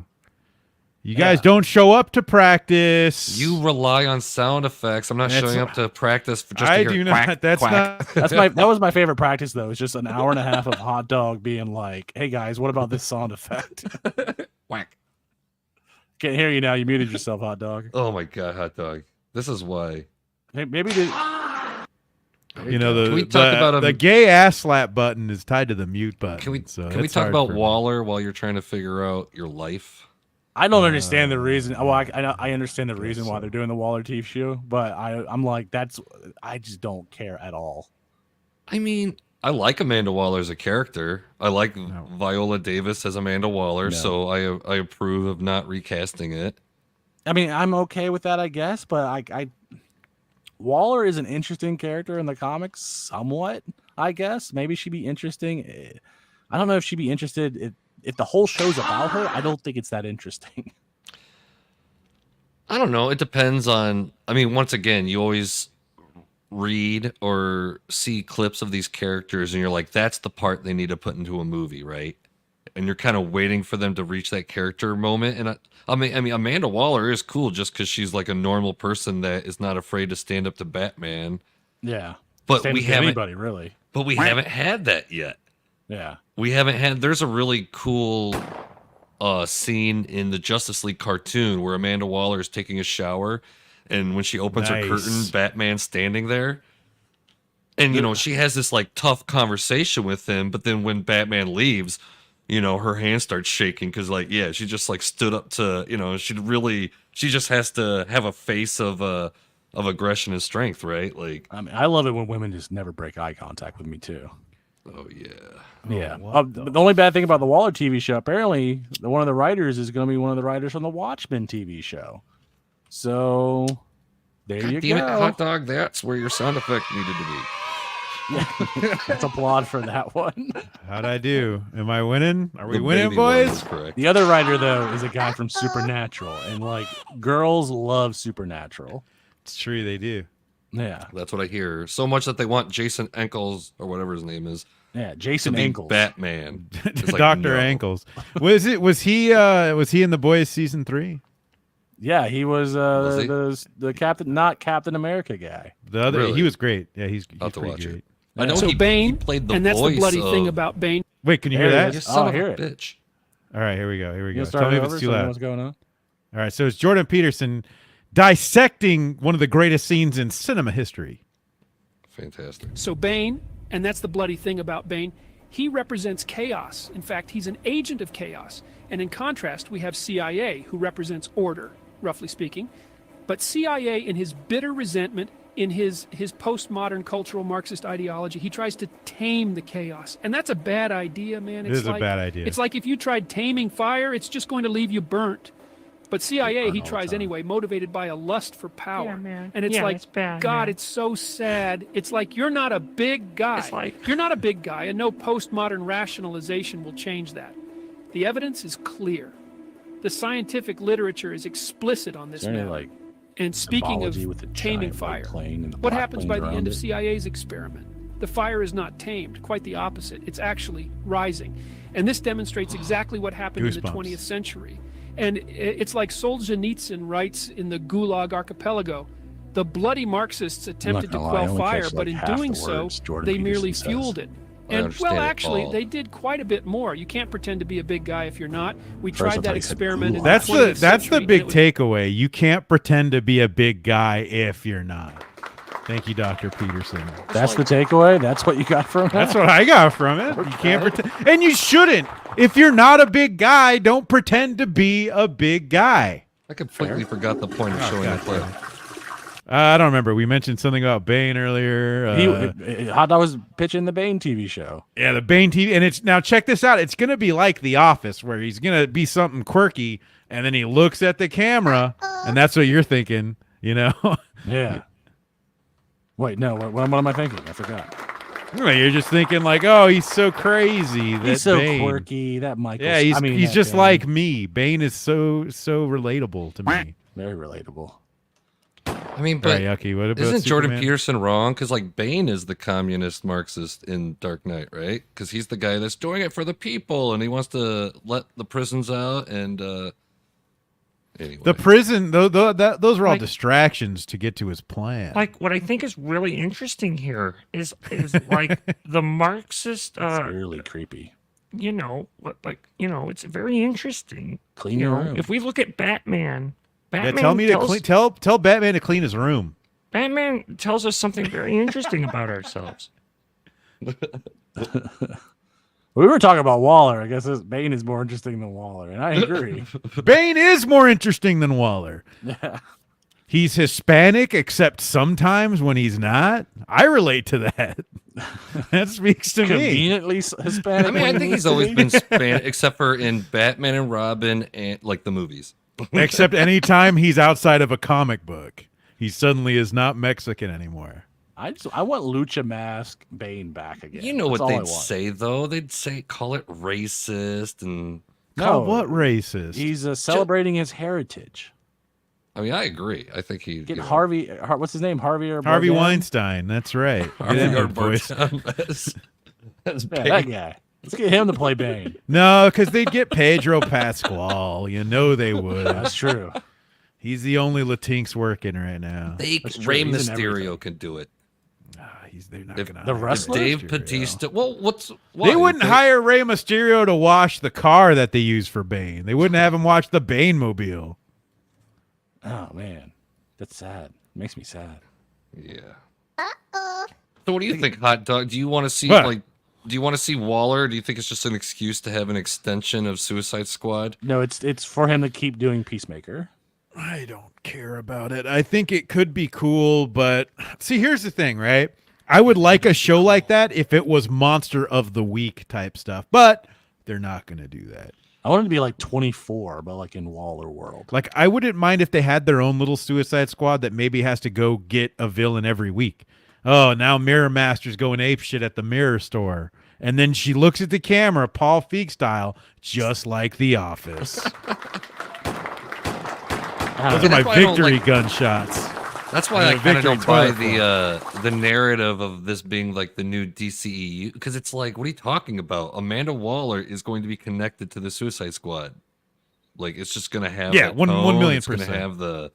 You guys don't show up to practice.
You rely on sound effects. I'm not showing up to practice for just to hear
do
quack,
not. That's
quack.
not.
That was my favorite practice though. It's just an hour and a half of hot dog being like, "Hey guys, what about this sound effect?"
Whack.
Can't hear you now. You muted yourself, hot dog.
Oh my god, hot dog. This is why.
Maybe the.
The gay ass slap button is tied to the mute button.
Can we talk about Waller while you're trying to figure out your life?
I don't understand the reason. Well, I understand the reason why they're doing the Waller TV show, but I'm like, I just don't care at all.
I mean, I like Amanda Waller as a character. I like Viola Davis as Amanda Waller, so I approve of not recasting it.
I mean, I'm okay with that, I guess, but Waller is an interesting character in the comics, somewhat, I guess. Maybe she'd be interesting. I don't know if she'd be interested if the whole show's about her. I don't think it's that interesting.
I don't know. It depends on. I mean, once again, you always read or see clips of these characters, and you're like, "That's the part they need to put into a movie, right?" And you're kind of waiting for them to reach that character moment. And I mean, Amanda Waller is cool just because she's like a normal person that is not afraid to stand up to Batman.
Yeah,
but we haven't
anybody really.
But we haven't had that yet.
Yeah.
We haven't had. There's a really cool scene in the Justice League cartoon where Amanda Waller is taking a shower, and when she opens her curtain, Batman's standing there. And she has this like tough conversation with him, but then when Batman leaves, her hand starts shaking because she just like stood up to, she just has to have a face of aggression and strength, right? Like,
I mean, I love it when women just never break eye contact with me too.
Oh yeah.
Yeah. The only bad thing about the Waller TV show, apparently, one of the writers is going to be one of the writers from the Watchmen TV show. So there you go.
Hot dog. That's where your sound effect needed to be.
That's applaud for that one.
How'd I do? Am I winning? Are we winning, boys?
The other writer though is a guy from Supernatural, and like girls love Supernatural.
It's true, they do.
Yeah,
that's what I hear. So much that they want Jason Ankles or whatever his name is.
Yeah, Jason Ankles,
Batman,
Dr. Ankles. Was he in The Boys season 3?
Yeah, he was the Captain, not Captain America guy.
The other, he was great. Yeah, he's pretty great.
It. I know
Bane
he played the
and that's
voice
the bloody
of...
thing about Bane.
Wait, can you hear that?
Son of a bitch.
All right, here we go.
Tell
me if it's too loud.
What's going on?
All right, so it's Jordan Peterson dissecting one of the greatest scenes in cinema history.
Fantastic.
So Bane, and that's the bloody thing about Bane, he represents chaos. In fact, he's an agent of chaos. And in contrast, we have CIA, who represents order, roughly speaking. But CIA, in his bitter resentment, in his postmodern cultural Marxist ideology, he tries to tame the chaos. And that's a bad idea, man.
It is a bad idea.
It's like if you tried taming fire, it's just going to leave you burnt. But CIA, he tries anyway, motivated by a lust for power.
Yeah, man.
And it's
Yeah,
like,
it's bad,
God,
man.
it's so sad. It's like, you're not a big guy.
It's like-
You're not a big guy, and no postmodern rationalization will change that. The evidence is clear. The scientific literature is explicit on this
Is there any,
matter.
like,
And speaking of
symbology with the
taming
giant
fire,
white plane and the
what
black
happens
planes
by the
around
end of
it?
CIA's experiment? The fire is not tamed, quite the opposite. It's actually rising. And this demonstrates exactly what happened in the
Goosebumps.
20th century. And it's like Solzhenitsyn writes in the Gulag Archipelago. The bloody Marxists attempted to
gonna lie, I
quell
only
fire,
catch,
but
like,
in
half
doing
the
so,
words Jordan
they merely
Peterson says.
fueled it.
I
And
understand
well,
it
actually,
all.
they did quite a bit more. You can't pretend to be a big guy if you're not. We
First, I
tried
thought
that
you said
experiment in
Gulag.
the
That's
20th
the
century,
big
and it was-
takeaway. You can't pretend to be a big guy if you're not. Thank you, Dr. Peterson.
That's the takeaway. That's what you got from that.
That's what I got from it. You can't pretend, and you shouldn't. If you're not a big guy, don't pretend to be a big guy.
I completely forgot the point of showing the clip.
I don't remember. We mentioned something about Bane earlier.
Hot Dog was pitching the Bane TV show.
Yeah, the Bane TV, and it's now check this out. It's gonna be like The Office, where he's gonna be something quirky, and then he looks at the camera, and that's what you're thinking, you know.
Yeah. Wait, no. What am I thinking? I forgot.
You're just thinking like, oh, he's so crazy. That
He's so
Bane.
quirky. That Michael.
Yeah, he's
that
just
Bane.
like me. Bane is so relatable to me.
Very relatable.
I mean,
All
but
right, Yucky, what about
isn't Jordan
Superman?
Peterson wrong? Because like Bane is the communist Marxist in Dark Knight, right? Because he's the guy that's doing it for the people, and he wants to let the prisons out. And anyway,
The prison, those are all
Like-
distractions to get to his plan.
Like what I think is really interesting here is like the Marxist,
It's really creepy.
it's very interesting.
Clean
You
your
know,
room.
if we look at Batman,
yeah, tell me to
tells-
clean. Tell Batman to clean his room.
Batman tells us something very interesting about ourselves.
We were talking about Waller. I guess Bane is more interesting than Waller, and I agree.
Bane is more interesting than Waller.
Yeah.
He's Hispanic, except sometimes when he's not. I relate to that. That speaks to me.
Conveniently Hispanic.
I mean, I
when he
think
needs
he's
to
always
be.
been Spanish, except for in Batman and Robin and like the movies.
Except anytime he's outside of a comic book, he suddenly is not Mexican anymore.
I want Lucha Mask Bane back again.
You know
That's
what
all I
they'd
want.
say though? They'd say call it racist, and
Call
No,
what racist?
He's celebrating his heritage.
I mean, I agree. I think he
Get what's his name? Harvey or
Harvey
Bardem?
Weinstein. That's right. Get in there, boys.
That's
Yeah,
big.
that guy. Let's get him to play Bane.
No, because they'd get Pedro Pascal. You know they would.
That's true.
He's the only Latinx working right now.
That's true.
Rey
He's in
Mysterio
everything.
can do it.
They're not
If
gonna
the
hire
wrestler?
Dave
Mysterio.
Batista. Well,
They wouldn't hire Rey Mysterio to wash the car that they use for Bane. They wouldn't have him watch the Bane mobile.
Oh man, that's sad. Makes me sad.
Yeah. So, what do you think, Hot Dog? Do you want to see
What?
Do you want to see Waller? Or do you think it's just an excuse to have an extension of Suicide Squad?
No, it's for him to keep doing Peacemaker.
I don't care about it. I think it could be cool, but see, here's the thing, right? I would like a show like that if it was Monster of the Week type stuff, but they're not going to do that.
I want it to be like 24, but like in Waller world.
Like, I wouldn't mind if they had their own little Suicide Squad that maybe has to go get a villain every week. Oh, now Mirror Master's going apeshit at the mirror store. And then she looks at the camera, Paul Feig style, just like The Office. Those are my
That's why I don't
victory
like-
gunshots.
That's why
Yeah,
I kind of
Victory
don't buy
toilet
the narrative of this being like the new DCEU, because it's like, what are you talking about? Amanda Waller is going to be connected to the Suicide Squad. Like, it's just going to have
Yeah,
that
1
tone,
million
it's gonna
percent.
have the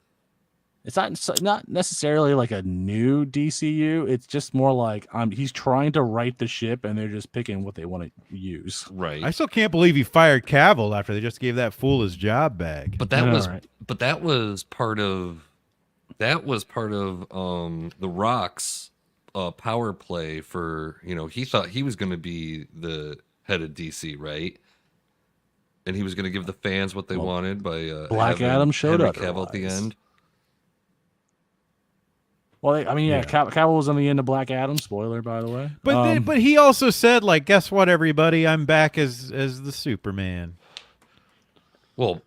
It's not necessarily like a new DCU. It's just more like he's trying to right the ship, and they're just picking what they want to use.
right.
I still can't believe he fired Cavill after they just gave that fool his job back.
But that
I know,
was
right?
that was part of The Rock's power play for, he thought he was going to be the head of DC, right? And he was going to give the fans what they wanted by
Black
having
Adam showed
Henry
up
Cavill at the end.
Well, Cavill was on the end of Black Adam. Spoiler, by the way.
But he also said, like, guess what, everybody? I'm back as the Superman.
Well,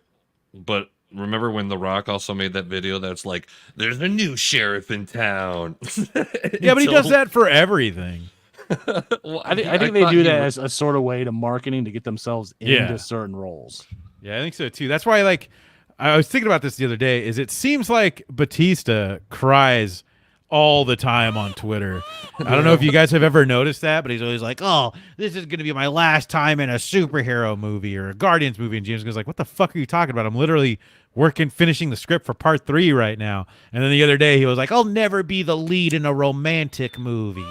but remember when The Rock also made that video that's like, there's a new sheriff in town?
Yeah, but he does that for everything.
Well, I think they do that as a sort of way to marketing to get themselves into certain roles.
Yeah, I think so too. That's why, like, I was thinking about this the other day. Is it seems like Batista cries all the time on Twitter. I don't know if you guys have ever noticed that, but he's always like, "Oh, this is going to be my last time in a superhero movie or a Guardians movie." And James goes like, "What the fuck are you talking about? I'm literally finishing the script for part 3 right now." And then the other day he was like, "I'll never be the lead in a romantic movie."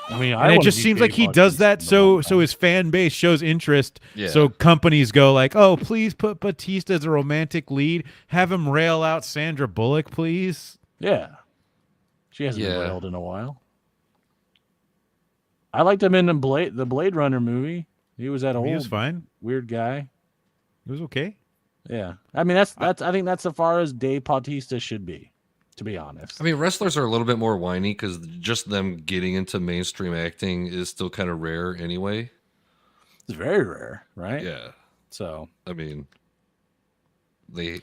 I mean,
and it just seems like he does that so his fan base shows interest.
Yeah.
So companies go like, "Oh, please put Batista as a romantic lead. Have him rail out Sandra Bullock, please."
Yeah. She hasn't been railed in a while. I liked him in the Blade Runner movie. He was that old.
He was fine.
Weird guy.
It was okay.
Yeah. I mean, that's I think that's as far as Dave Bautista should be, to be honest.
I mean, wrestlers are a little bit more whiny because just them getting into mainstream acting is still kind of rare anyway.
It's very rare, right?
Yeah.
So,
I mean, they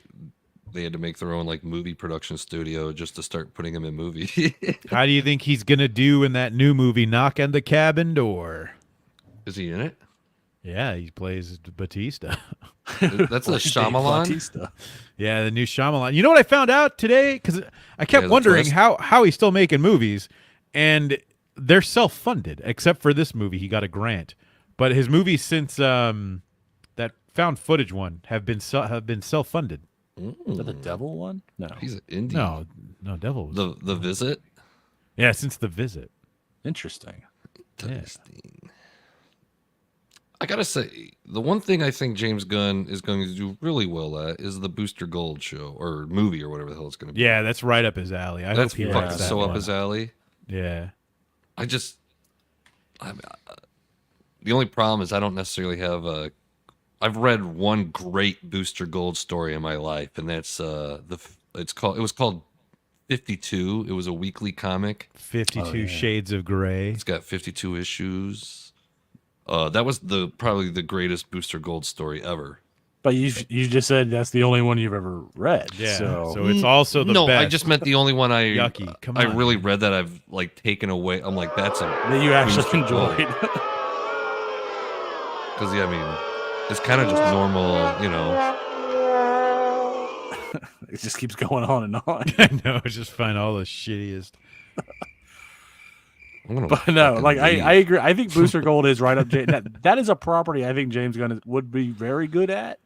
had to make their own like movie production studio just to start putting him in movies.
How do you think he's gonna do in that new movie, Knock on the Cabin Door?
Is he in it?
Yeah, he plays Batista.
That's a Shyamalan.
Bautista.
Yeah, the new Shyamalan. You know what I found out today? Because I kept
the
wondering
twist.
how he's still making movies, and they're self-funded. Except for this movie, he got a grant. But his movies since that found footage one have been self-funded.
Is that the Devil one? No.
He's an indie.
No, Devil. Was,
The Visit.
yeah, since The Visit.
Interesting.
Interesting. I gotta say, the one thing I think James Gunn is going to do really well at is the Booster Gold show or movie or whatever the hell it's going to be.
Yeah, that's right up his alley. I
That's
hope he
fucking
likes that
so up
one.
his alley.
Yeah.
The only problem is I don't necessarily have I've read one great Booster Gold story in my life, and that's it was called 52. It was a weekly comic.
52 Shades of Grey.
It's got 52 issues. That was probably the greatest Booster Gold story ever.
But you just said that's the only one you've ever read.
Yeah.
So
it's also the
no,
best.
I just meant the only one
Yucky. Come
I
on.
really read that I've like taken away. I'm like, that's
that you actually
Booster Gold.
enjoyed.
Because I mean, it's kind of just normal,
It just keeps going on and on.
I know. Just find all the shittiest.
But no, like I agree. I think Booster Gold is right up. That is a property I think James Gunn would be very good at.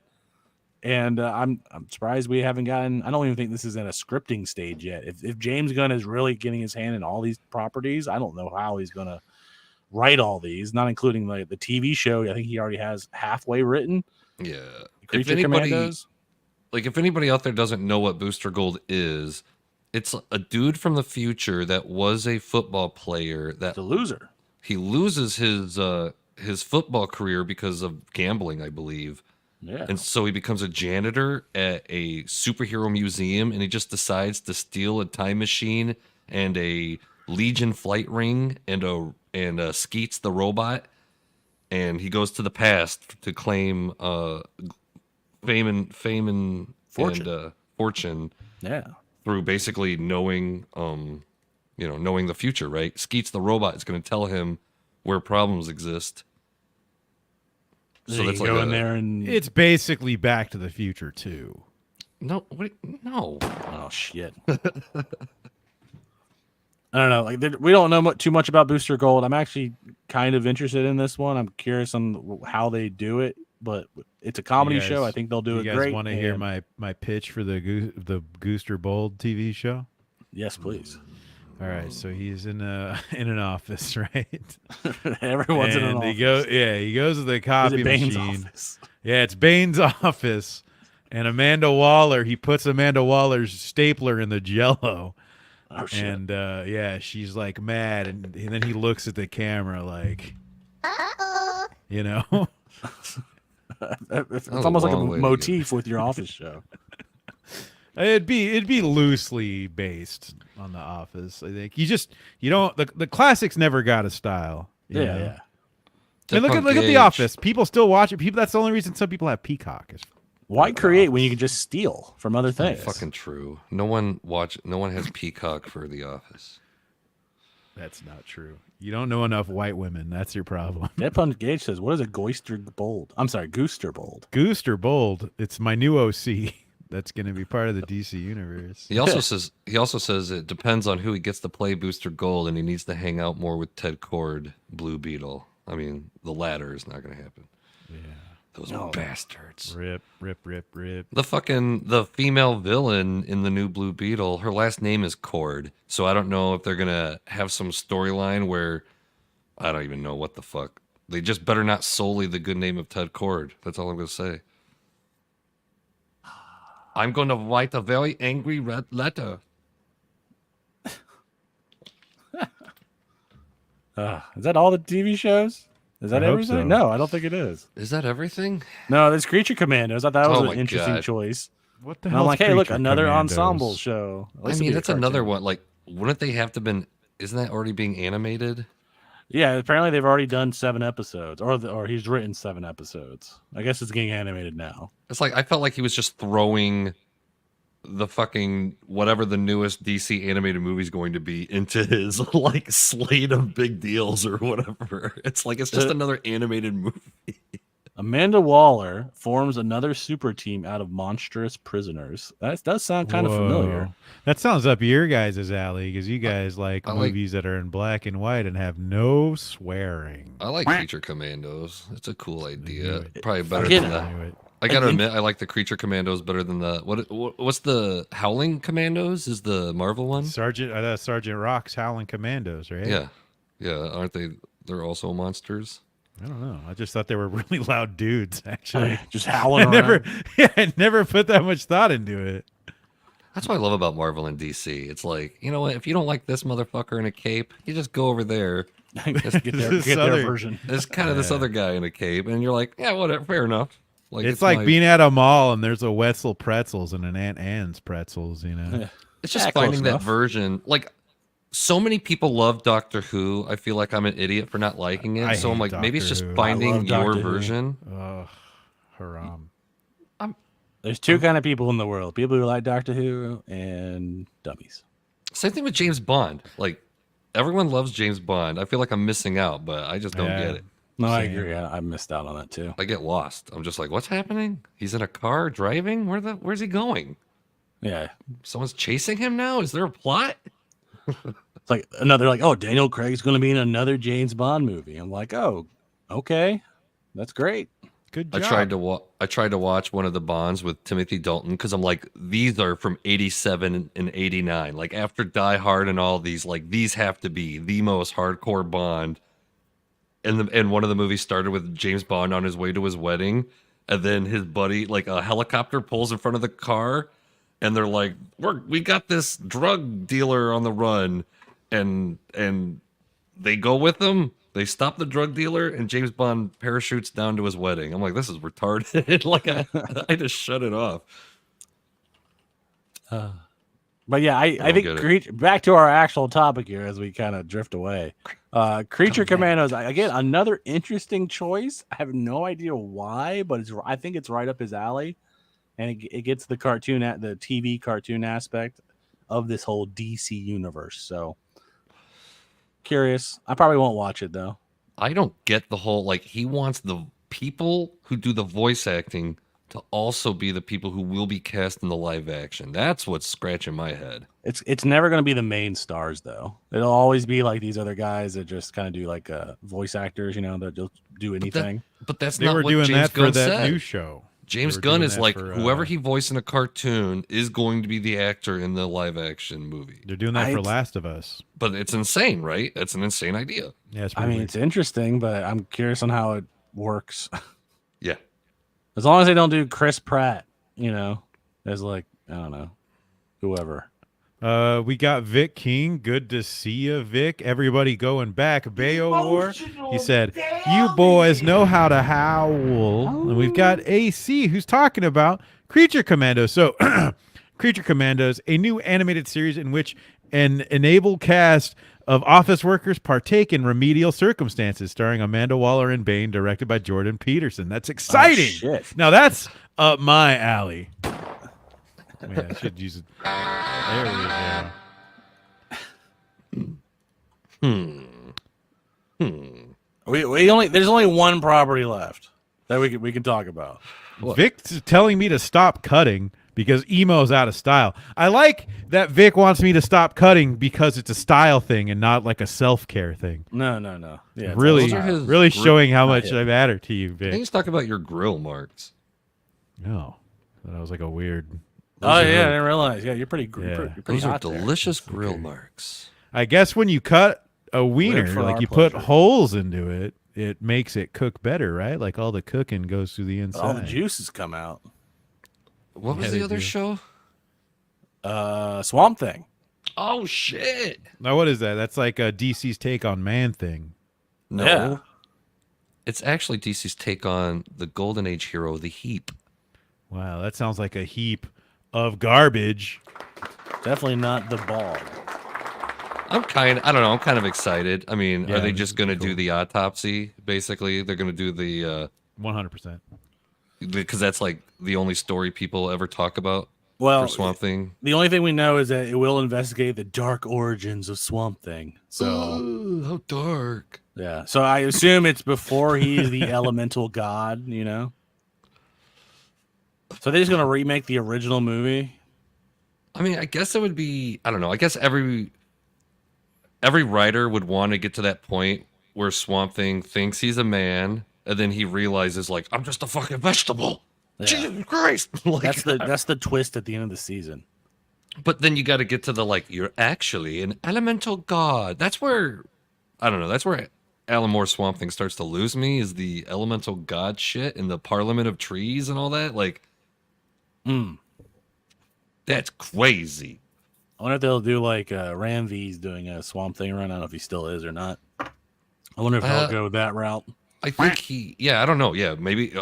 And I'm surprised we haven't gotten. I don't even think this is in a scripting stage yet. If James Gunn is really getting his hand in all these properties, I don't know how he's gonna write all these, not including like the TV show. I think he already has halfway written.
Yeah.
Creature Commandos.
If anybody out there doesn't know what Booster Gold is, it's a dude from the future that was a football player that
The loser.
he loses his football career because of gambling, I believe.
Yeah.
And so he becomes a janitor at a superhero museum, and he just decides to steal a time machine and a Legion flight ring and Skeets the robot, and he goes to the past to claim fame and fortune
Yeah.
through basically knowing knowing the future, right? Skeets the robot is going to tell him where problems exist.
So that's go in there and
It's basically Back to the Future too.
No.
oh shit. I don't know. Like we don't know too much about Booster Gold. I'm actually kind of interested in this one. I'm curious on how they do it, but it's a comedy show. I think they'll do it
You
great.
guys want to hear my pitch for the Gooster Bold TV show?
Yes, please.
All right, so he's in an office, right?
Everyone's in an office.
He goes to the copy
Is it Bane's
machine.
office?
Yeah, it's Bane's office, and Amanda Waller. He puts Amanda Waller's stapler in the Jello,
Oh, shit.
And yeah, she's like mad, and then he looks at the camera like, you know.
It's
was a
almost like a
long way to
motif with your Office show.
It'd be loosely based on The Office. I think you don't the classics never got a style. you know?
Yeah.
I mean, look at The Office. People still watch it. That's the only reason some people have Peacock. Is
Why create when you can just steal from other things?
Fucking true. No one has Peacock for The Office.
That's not true. You don't know enough white women. That's your problem.
Dead Punch Gage says, "What is a Goister Bold? I'm sorry, Gooster Bold."
Gooster Bold. It's my new OC. That's going to be part of the DC universe.
He also says it depends on who he gets to play Booster Gold, and he needs to hang out more with Ted Kord, Blue Beetle. I mean, the latter is not going to happen.
Yeah.
Those bastards.
Rip.
The female villain in the new Blue Beetle, her last name is Kord. So I don't know if they're going to have some storyline where I don't even know what the fuck. They just better not solely the good name of Ted Kord. That's all I'm going to say. I'm going to write a very angry red letter.
Is that all the TV shows? Is that
I hope
everything?
so.
No, I don't think it is.
Is that everything?
No, there's Creature Commandos. I thought that was
Oh
an
my
interesting
God.
choice.
What the
And
hell?
I'm like, hey, look, another ensemble show. At
I
least
mean,
it'll be a
that's another
cartoon.
one. Like, wouldn't they have to been? Isn't that already being animated?
Yeah, apparently they've already done 7 episodes, or he's written 7 episodes. I guess it's getting animated now.
It's like I felt like he was just throwing the fucking whatever the newest DC animated movie is going to be into his like slate of big deals or whatever. It's like it's just another animated movie.
Amanda Waller forms another super team out of monstrous prisoners. That does sound kind of familiar.
That sounds up your guys' alley because you guys like movies that are in black and white and have no swearing.
I like Creature Commandos. It's a cool idea.
it.
Probably better
Again,
than the. I gotta admit, I like the Creature Commandos better than the what's the Howling Commandos? Is the Marvel one?
Sergeant Rock's Howling Commandos, right?
Yeah. Aren't they? They're also monsters.
I don't know. I just thought they were really loud dudes. Actually,
Just howling around.
I never put that much thought into it.
That's what I love about Marvel and DC. It's like, you know what? If you don't like this motherfucker in a cape, you just go over there.
Get their version.
There's kind of this other guy in a cape, and you're like, yeah, whatever, fair enough. Like
It's like being at a mall and there's a Wetzel Pretzels and an Aunt Anne's Pretzels. You know,
It's just
close
finding that
enough.
version. Like, so many people love Doctor Who. I feel like I'm an idiot for not liking it.
I
So I'm
hate
like, maybe it's
Doctor
just
Who.
finding
I love
your
Doctor Who.
version.
haram.
There's 2 kind of people in the world: people who like Doctor Who and dummies.
Same thing with James Bond. Like, everyone loves James Bond. I feel like I'm missing out, but I just don't
Yeah.
get it.
No, I
Same.
agree. I missed out on that too.
I get lost. I'm just like, what's happening? He's in a car driving? Where's he going?
Yeah,
Someone's chasing him now? Is there a plot?
it's like another oh, Daniel Craig's going to be in another James Bond movie. I'm like, oh, okay, that's great.
Good
I
job.
tried to watch one of the Bonds with Timothy Dalton because I'm like, these are from 87 and 89. Like, after Die Hard and all these, like, these have to be the most hardcore Bond. And one of the movies started with James Bond on his way to his wedding, and then his buddy, like, a helicopter pulls in front of the car, and they're like, we got this drug dealer on the run, and they go with him. They stop the drug dealer, and James Bond parachutes down to his wedding. I'm like, this is retarded. Like, I just shut it off.
But yeah, I
don't
think
get it.
back to our actual topic here as we kind of drift away. Creature Commandos, again, another interesting choice. I have no idea why, but I think it's right up his alley, and it gets the the TV cartoon aspect of this whole DC universe. So curious. I probably won't watch it though.
I don't get the whole, like, he wants the people who do the voice acting to also be the people who will be cast in the live action. That's what's scratching my head.
It's never going to be the main stars though. It'll always be like these other guys that just kind of do like voice actors, that just do anything.
But that's
They
not
were
what
doing
James
that
Gunn
for that
said.
new show.
James
They were
Gunn
doing
is
that
like,
for,
whoever he voiced in a cartoon is going to be the actor in the live action movie.
They're doing that for Last of Us.
But it's insane, right? It's an insane idea.
Yeah, it's
I mean,
weird.
it's interesting, but I'm curious on how it works.
Yeah.
As long as they don't do Chris Pratt, as like, I don't know, whoever.
We got Vic King. Good to see you, Vic. Everybody going back. Bayo War. He said, "You boys know how to howl." And we've got AC, who's talking about Creature Commandos. So, Creature Commandos, a new animated series in which an enabled cast of office workers partake in remedial circumstances, starring Amanda Waller and Bane, directed by Jordan Peterson. That's exciting.
shit.
Now that's up my alley. Man, I should use it. There we go.
There's only one property left that we can talk about.
Vic's telling me to stop cutting because emo's out of style. I like that Vic wants me to stop cutting because it's a style thing and not like a self-care thing.
No. Yeah, it's
Really,
Those are his
really
gr-
showing how much I matter to you,
I think
Vic.
he's talking about your grill marks.
No, that was like a weird.
Oh yeah, I didn't realize. Yeah, you're pretty.
Yeah.
You're pretty
Those are
hot there.
delicious grill marks.
I guess when you cut a wiener,
for
like
our
you put
pleasure.
holes into it, it makes it cook better, right? Like all the cooking goes through the inside.
All the juices come out.
What was
Yeah,
the
they
other
do.
show?
Swamp Thing.
Oh shit!
Now what is that? That's like a DC's take on Man Thing.
No,
Yeah.
it's actually DC's take on the Golden Age hero, the Heap.
Wow, that sounds like a heap of garbage.
Definitely not the ball.
I don't know. I'm kind of excited. I mean,
Yeah,
are they
this
just
is
going to
cool.
do the autopsy? Basically, they're going to do the
100%.
because that's like the only story people ever talk about
Well,
for Swamp Thing.
the only thing we know is that it will investigate the dark origins of Swamp Thing. So
Ooh, how dark!
yeah. So I assume it's before he's the elemental god. You know. So they're just gonna remake the original movie.
I mean, I guess it would be. I don't know. I guess every writer would want to get to that point where Swamp Thing thinks he's a man, and then he realizes, like, I'm just a fucking vegetable.
Yeah.
Jesus Christ! Like,
That's the twist at the end of the season.
But then you got to get to the like, you're actually an elemental god. That's where, I don't know. That's where Alan Moore Swamp Thing starts to lose me. Is the elemental god shit and the Parliament of Trees and all that. Like, that's crazy.
I wonder if they'll do like Ramvy's doing a Swamp Thing run. I don't know if he still is or not. I wonder if they'll go that route.
I think he. Yeah, I don't know. Yeah, maybe.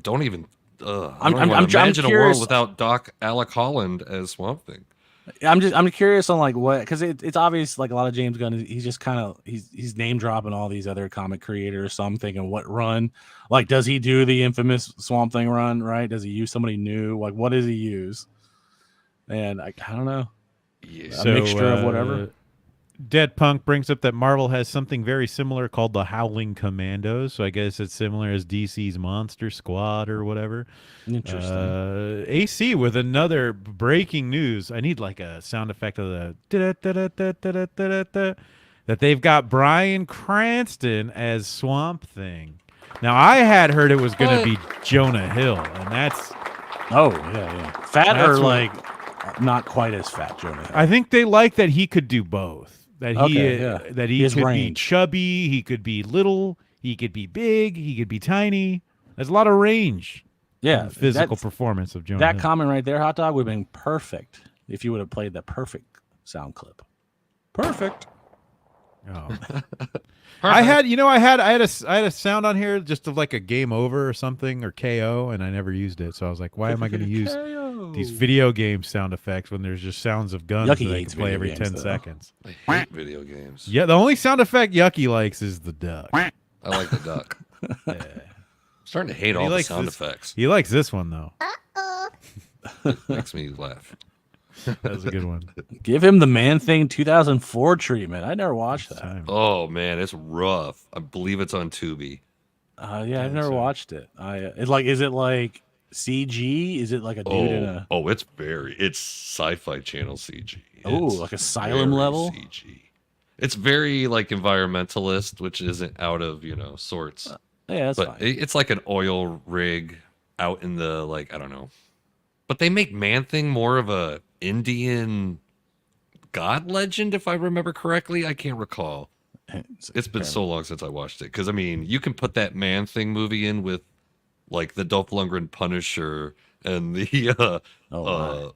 Don't even.
I'm
imagine a
curious.
world without Doc Alec Holland as Swamp Thing.
I'm curious on like what, because it's obvious like a lot of James Gunn, he's just kind of he's name dropping all these other comic creators. So I'm thinking, what run? Like, does he do the infamous Swamp Thing run? Right? Does he use somebody new? Like, what does he use? And I don't know.
Yeah.
A mixture of whatever.
Dead Punk brings up that Marvel has something very similar called the Howling Commandos. So I guess it's similar as DC's Monster Squad or whatever.
Interesting.
AC with another breaking news. I need like a sound effect of the that they've got Bryan Cranston as Swamp Thing. Now I had heard it was going to be Jonah Hill, and that's
Oh yeah. Fat
That's
or
what-
like not quite as fat, Jonah Hill?
I think they like that he could do both. That
Okay, yeah.
that
He
he
has
could be
range.
chubby, he could be little, he could be big, he could be tiny. There's a lot of range.
Yeah,
in the physical
that's-
performance of Jonah
That
Hill.
comment right there, Hot Dog, would have been perfect if you would have played the perfect sound clip. Perfect.
Oh. I had a sound on here just of like a game over or something or KO, and I never used it. So I was like, why am I going to use these video game sound effects when there's just sounds of guns
Yucky
that I
hates
can play
video
every
games,
10
though.
seconds?
I hate video games.
Yeah, the only sound effect Yucky likes is the duck.
I like the duck. I'm starting to hate all the
likes
sound
this-
effects.
He likes this one though.
Makes me laugh.
That was a good one.
Give him the Man Thing 2004 treatment. I never watched that.
Time.
Oh man, it's rough. I believe it's on Tubi.
Yeah, I've never watched it. Is it like CG? Is it like a dude in a
It's Sci-Fi Channel CG.
Oh,
It's
like Asylum
very
level?
CG. It's very like environmentalist, which isn't out of sorts.
yeah, that's
But
fine.
it's like an oil rig out in the I don't know. But they make Man Thing more of a Indian god legend, if I remember correctly. I can't recall. It's been so long since I watched it. Because I mean, you can put that Man Thing movie in with like the Dolph Lundgren Punisher and the
Oh,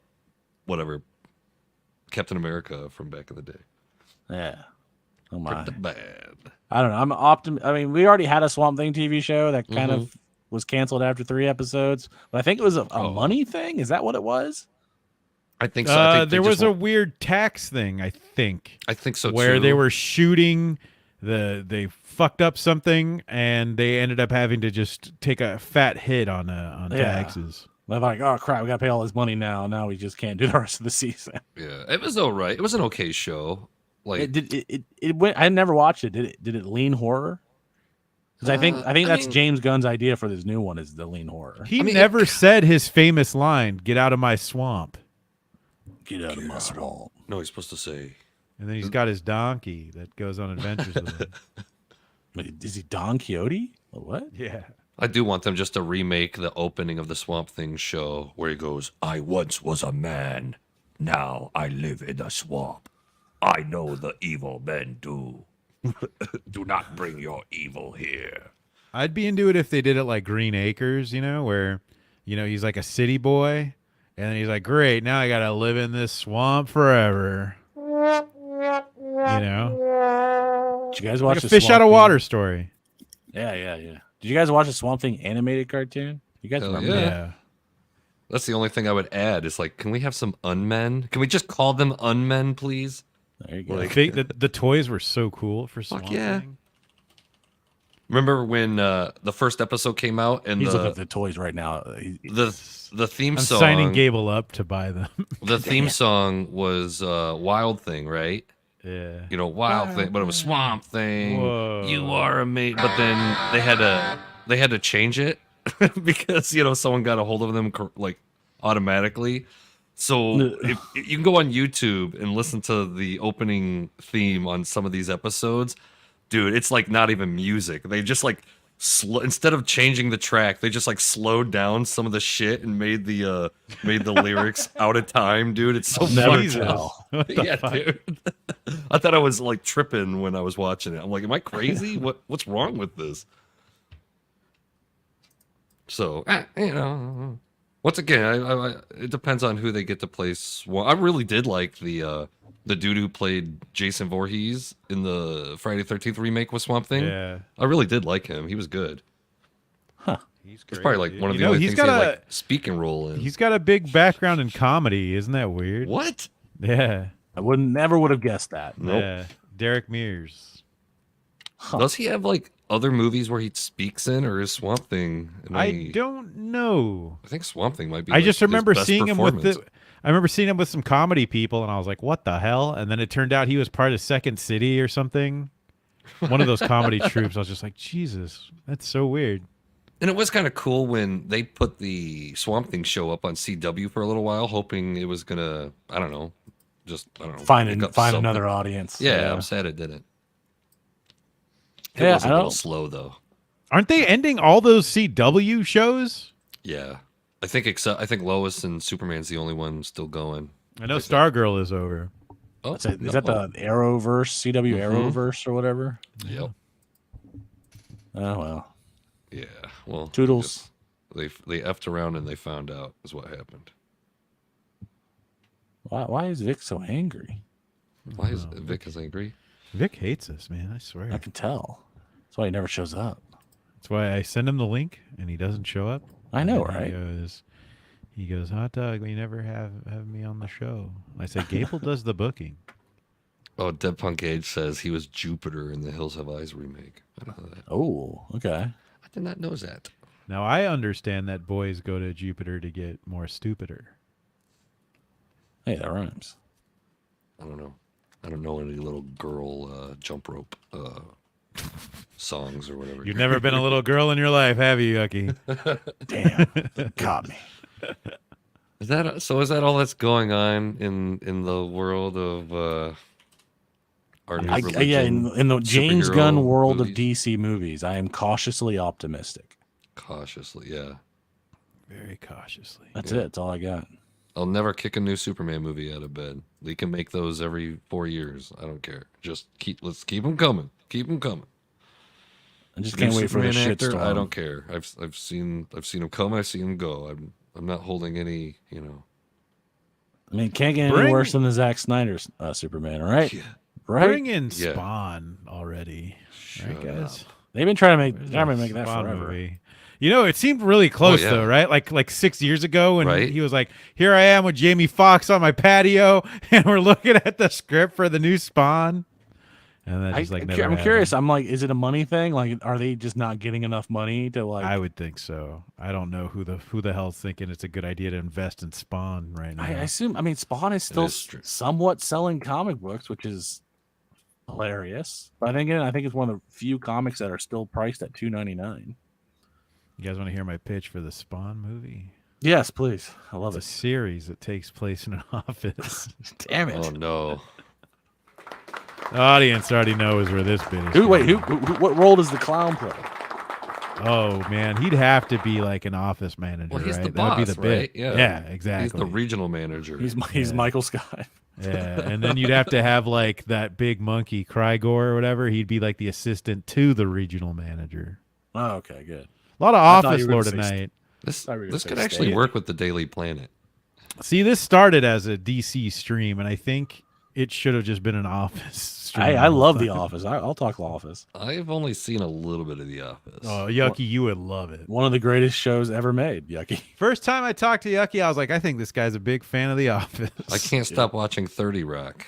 whatever Captain America from back in the day.
Yeah. Oh my.
Bad.
I don't know. I mean, we already had a Swamp Thing TV show that kind of was canceled after 3 episodes, but I think it was a money thing. Is that what it was?
I think so. I think
there was a weird tax thing. I think
so
where
too.
they were shooting they fucked up something and they ended up having to just take a fat hit on taxes.
They're like, oh crap, we gotta pay all this money now. Now we just can't do the rest of the season.
Yeah, it was all right. It was an okay show. Like
it went. I never watched it. Did it lean horror? Because I think that's James Gunn's idea for this new one is the lean horror.
He never said his famous line, "Get out of my swamp."
Get out of my swamp.
No, he's supposed to say.
And then he's got his donkey that goes on adventures with him.
Wait, is he Don Quixote? What?
Yeah.
I do want them just to remake the opening of the Swamp Thing show where he goes, "I once was a man. Now I live in the swamp. I know the evil men do. Do not bring your evil here."
I'd be into it if they did it like Green Acres, where, he's like a city boy, and then he's like, great, now I got to live in this swamp forever.
Did you guys watch
like a fish out of water story?
Yeah. Did you guys watch the Swamp Thing animated cartoon? You guys remember that?
Yeah.
That's the only thing I would add is like, can we have some unmen? Can we just call them unmen, please?
There you go.
Like,
the toys were so cool for Swamp
yeah.
Thing.
Remember when the first episode came out and
he's looking at the toys right now.
The theme
I'm
song.
signing Gable up to buy them.
The theme song was Wild Thing, right?
Yeah.
Wild Thing, but it was Swamp Thing.
Whoa.
You are amazing. But then they had to change it because someone got a hold of them like automatically. So if you can go on YouTube and listen to the opening theme on some of these episodes, dude, it's like not even music. They just like instead of changing the track, they just like slowed down some of the shit and made the lyrics out of time, dude. It's so
Never
funny.
tell.
Yeah, dude. I thought I was like tripping when I was watching it. I'm like, am I crazy? What's wrong with this? So, once again, it depends on who they get to play. I really did like the dude who played Jason Voorhees in the Friday the 13th remake with Swamp Thing.
Yeah.
I really did like him. He was good.
Huh.
He's
It's probably like one of the only things he had like speaking role in.
He's got a big background in comedy. Isn't that weird?
What?
Yeah.
I never would have guessed that.
Nope.
Yeah. Derek Mears.
Huh.
Does he have like other movies where he speaks in, or is Swamp Thing?
I don't know.
I think Swamp Thing might be.
I just
his
remember
best
seeing him
performance.
I remember seeing him with some comedy people, and I was like, "What the hell?" And then it turned out he was part of Second City or something. One of those comedy troupes. I was just like, "Jesus, that's so weird."
And it was kind of cool when they put the Swamp Thing show up on CW for a little while, hoping it was gonna,
Find
pick up
find
something.
another audience.
Yeah, I'm sad it didn't. It
Yeah,
was a little slow though.
Aren't they ending all those CW shows?
Yeah, I think Lois and Superman's the only one still going.
I know Stargirl is over.
Oh,
Is that the Arrowverse, CW Arrowverse or whatever?
Yep.
Oh well.
Yeah. Well,
Toodles.
They effed around and they found out is what happened.
Why is Vic so angry?
Why is Vic is angry?
Vic hates us, man. I swear.
I can tell. That's why he never shows up.
That's why I send him the link and he doesn't show up.
I know,
And
right?
He goes, hot dog, you never have me on the show. I say, Gable does the booking.
Oh, Dead Punk Age says he was Jupiter in the Hills Have Eyes remake. I don't know that.
Oh, okay.
I did not know that.
Now, I understand that boys go to Jupiter to get more stupider.
Hey, that rhymes.
I don't know. I don't know any little girl jump rope songs or whatever.
You've never been a little girl in your life, have you, Yucky?
Damn. Got me.
Is that all that's going on in the world of our new religion,
in the James
superhero
Gunn world
movies?
of DC movies, I am cautiously optimistic.
Cautiously, yeah.
Very cautiously.
That's it. That's all I got.
I'll never kick a new Superman movie out of bed. They can make those every 4 years. I don't care. Let's keep them coming. Keep them coming.
I just can't wait for the shitstorm.
I don't care. I've seen them come. I've seen them go. I'm not holding any.
I mean, can't get any worse than the Zack Snyder Superman, right?
Yeah.
Right?
Bring in
Yeah.
Spawn already. Right, guys?
They've been trying to make
Where's
that
Spawn
forever.
movie? You know, it seemed really close
yeah.
though, right? Like 6 years ago when
Right.
he was like, "Here I am with Jamie Foxx on my patio, and we're looking at the script for the new Spawn." And that's just like never
I'm curious.
happened.
I'm like, is it a money thing? Like, are they just not getting enough money to like?
I would think so. I don't know who the hell's thinking it's a good idea to invest in Spawn right now.
I assume. I mean, Spawn is still
is true.
somewhat selling comic books, which is hilarious. But I think it's one of the few comics that are still priced at $2.99.
You guys want to hear my pitch for the Spawn movie?
Yes, please. I love
It's a
it.
series that takes place in an office.
Damn it.
Oh no.
The audience already knows where this bit is.
Who? Wait.
going.
Who? What role does the clown play?
Oh man, he'd have to be like an office manager,
Well, he's
right?
the
That would be
boss,
the bit.
right? Yeah.
Yeah, exactly.
He's the regional manager.
He's Michael Scott.
Yeah, and then you'd have to have like that big monkey Krygor or whatever. He'd be like the assistant to the regional manager.
Oh, okay, good.
A lot of
I thought
office
you were
lore
gonna say
tonight.
This
I was gonna
this
say
could
stay
actually
in.
work with the Daily Planet.
See, this started as a DC stream, and I think it should have just been an office stream.
I love The Office. I'll talk The Office.
I've only seen a little bit of The Office.
Oh, Yucky, you would love it.
One of the greatest shows ever made. Yucky.
First time I talked to Yucky, I was like, I think this guy's a big fan of The Office.
I can't stop watching 30 Rock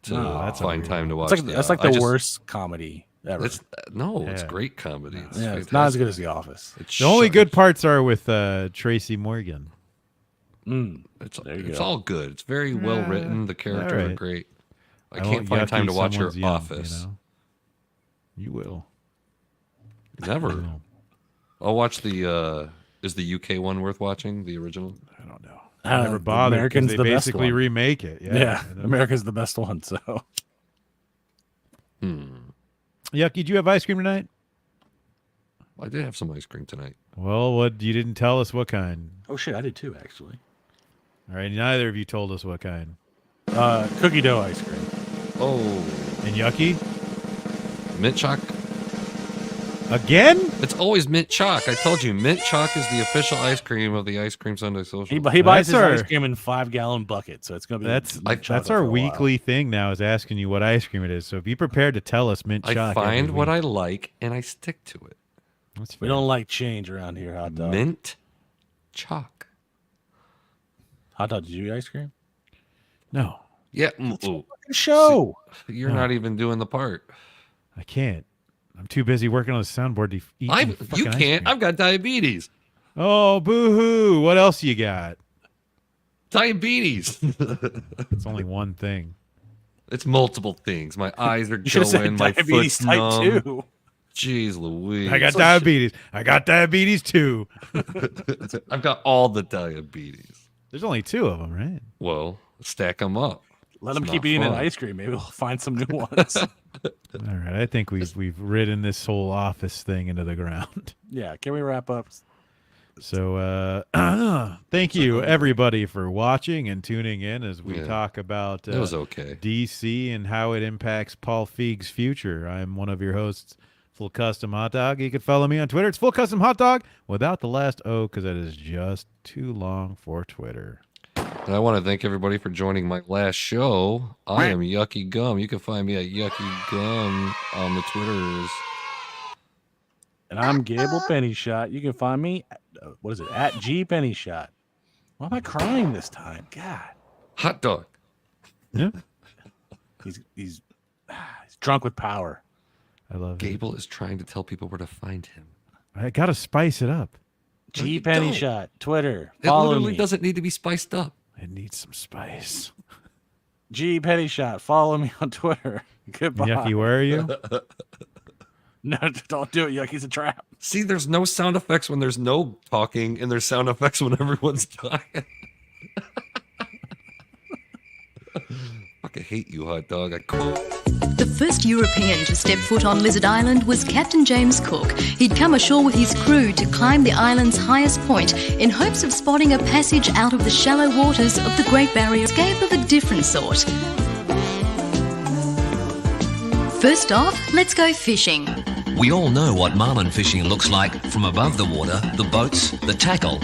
to
No,
that's a
find
weird
time to watch.
That's like
I
the
just-
worst comedy ever.
It's
Yeah.
great comedy.
Yeah, it's not as good as The Office.
It's
The only
shut-
good parts are with Tracy Morgan.
It's
There you
it's
go.
all good. It's very well written. The characters are
alright.
great. I
won't
can't find time
Yucky
to watch your
someone's young,
Office.
You know? You will.
Never.
You will.
I'll watch the. Is the UK one worth watching? The original?
I don't know.
Uh,
I never bothered. 'Cause
American's
they
the best
basically
one.
remake it. Yeah.
Yeah, America's the best one. So
Yucky, did you have ice cream tonight?
I did have some ice cream tonight.
Well, what you didn't tell us what kind.
oh shit, I did too actually.
All right, neither of you told us what kind.
Cookie dough ice cream.
Oh,
And Yucky
mint chalk.
again?
It's always mint chalk. I told you, mint chalk is the official ice cream of the Ice Cream Sunday Social.
He buys his
That's
ice
our-
cream in 5-gallon buckets, so it's gonna be
That's
mint chocolate
that's our
for a while.
weekly thing now. Is asking you what ice cream it is. So be prepared to tell us mint
I
chalk.
find
every
what
week.
I like and I stick to it.
That's
We
fair.
don't like change around here, hot dog.
Mint chalk.
Hot dog, did you eat ice cream?
No,
Yeah. Ooh,
Show.
you're not even doing the part.
I can't. I'm too busy working on the soundboard to eat. any
You
fucking ice
can't.
cream.
I've got diabetes.
Oh, boo-hoo. What else you got?
Diabetes.
It's only one thing.
It's multiple things. My eyes are
You should have
going.
said
My
diabetes
foot's
type
numb.
2.
Jeez Louise.
I got diabetes. I got diabetes too.
I've got all the diabetes.
There's only 2 of them, right?
Well, stack them up.
Let him
It's
keep
not
eating
fun.
ice cream. Maybe we'll find some new ones.
All right. I think we've ridden this whole office thing into the ground.
Yeah, can we wrap up?
So thank you everybody for watching and tuning in as we
Yeah.
talk about
It was okay.
DC and how it impacts Paul Feig's future. I'm one of your hosts, Full Custom Hot Dog. You can follow me on Twitter. It's Full Custom Hot Dog without the last O because that is just too long for Twitter.
And I want to thank everybody for joining my last show. I am Yucky Gum. You can find me at Yucky Gum on the Twitters.
And I'm Gable Pennyshot. You can find me, what is it, at G Pennyshot. Why am I crying this time? God.
Hot dog.
Yeah,
He's drunk with power.
I love it.
Gable is trying to tell people where to find him.
I got to spice it up.
No,
G
you don't.
Pennyshot, Twitter.
It
Follow
literally
me.
doesn't need to be spiced up.
It needs some spice.
G Pennyshot. Follow me on Twitter. Goodbye.
Yucky, where are you?
No, don't do it, Yucky's a trap.
See, there's no sound effects when there's no talking, and there's sound effects when everyone's dying. Fucking hate you, hot dog. I quote.
The first European to step foot on Lizard Island was Captain James Cook. He'd come ashore with his crew to climb the island's highest point in hopes of spotting a passage out of the shallow waters of the Great Barrier Escape of a different sort. First off, let's go fishing.
We all know what marlin fishing looks like from above the water, the boats, the tackle,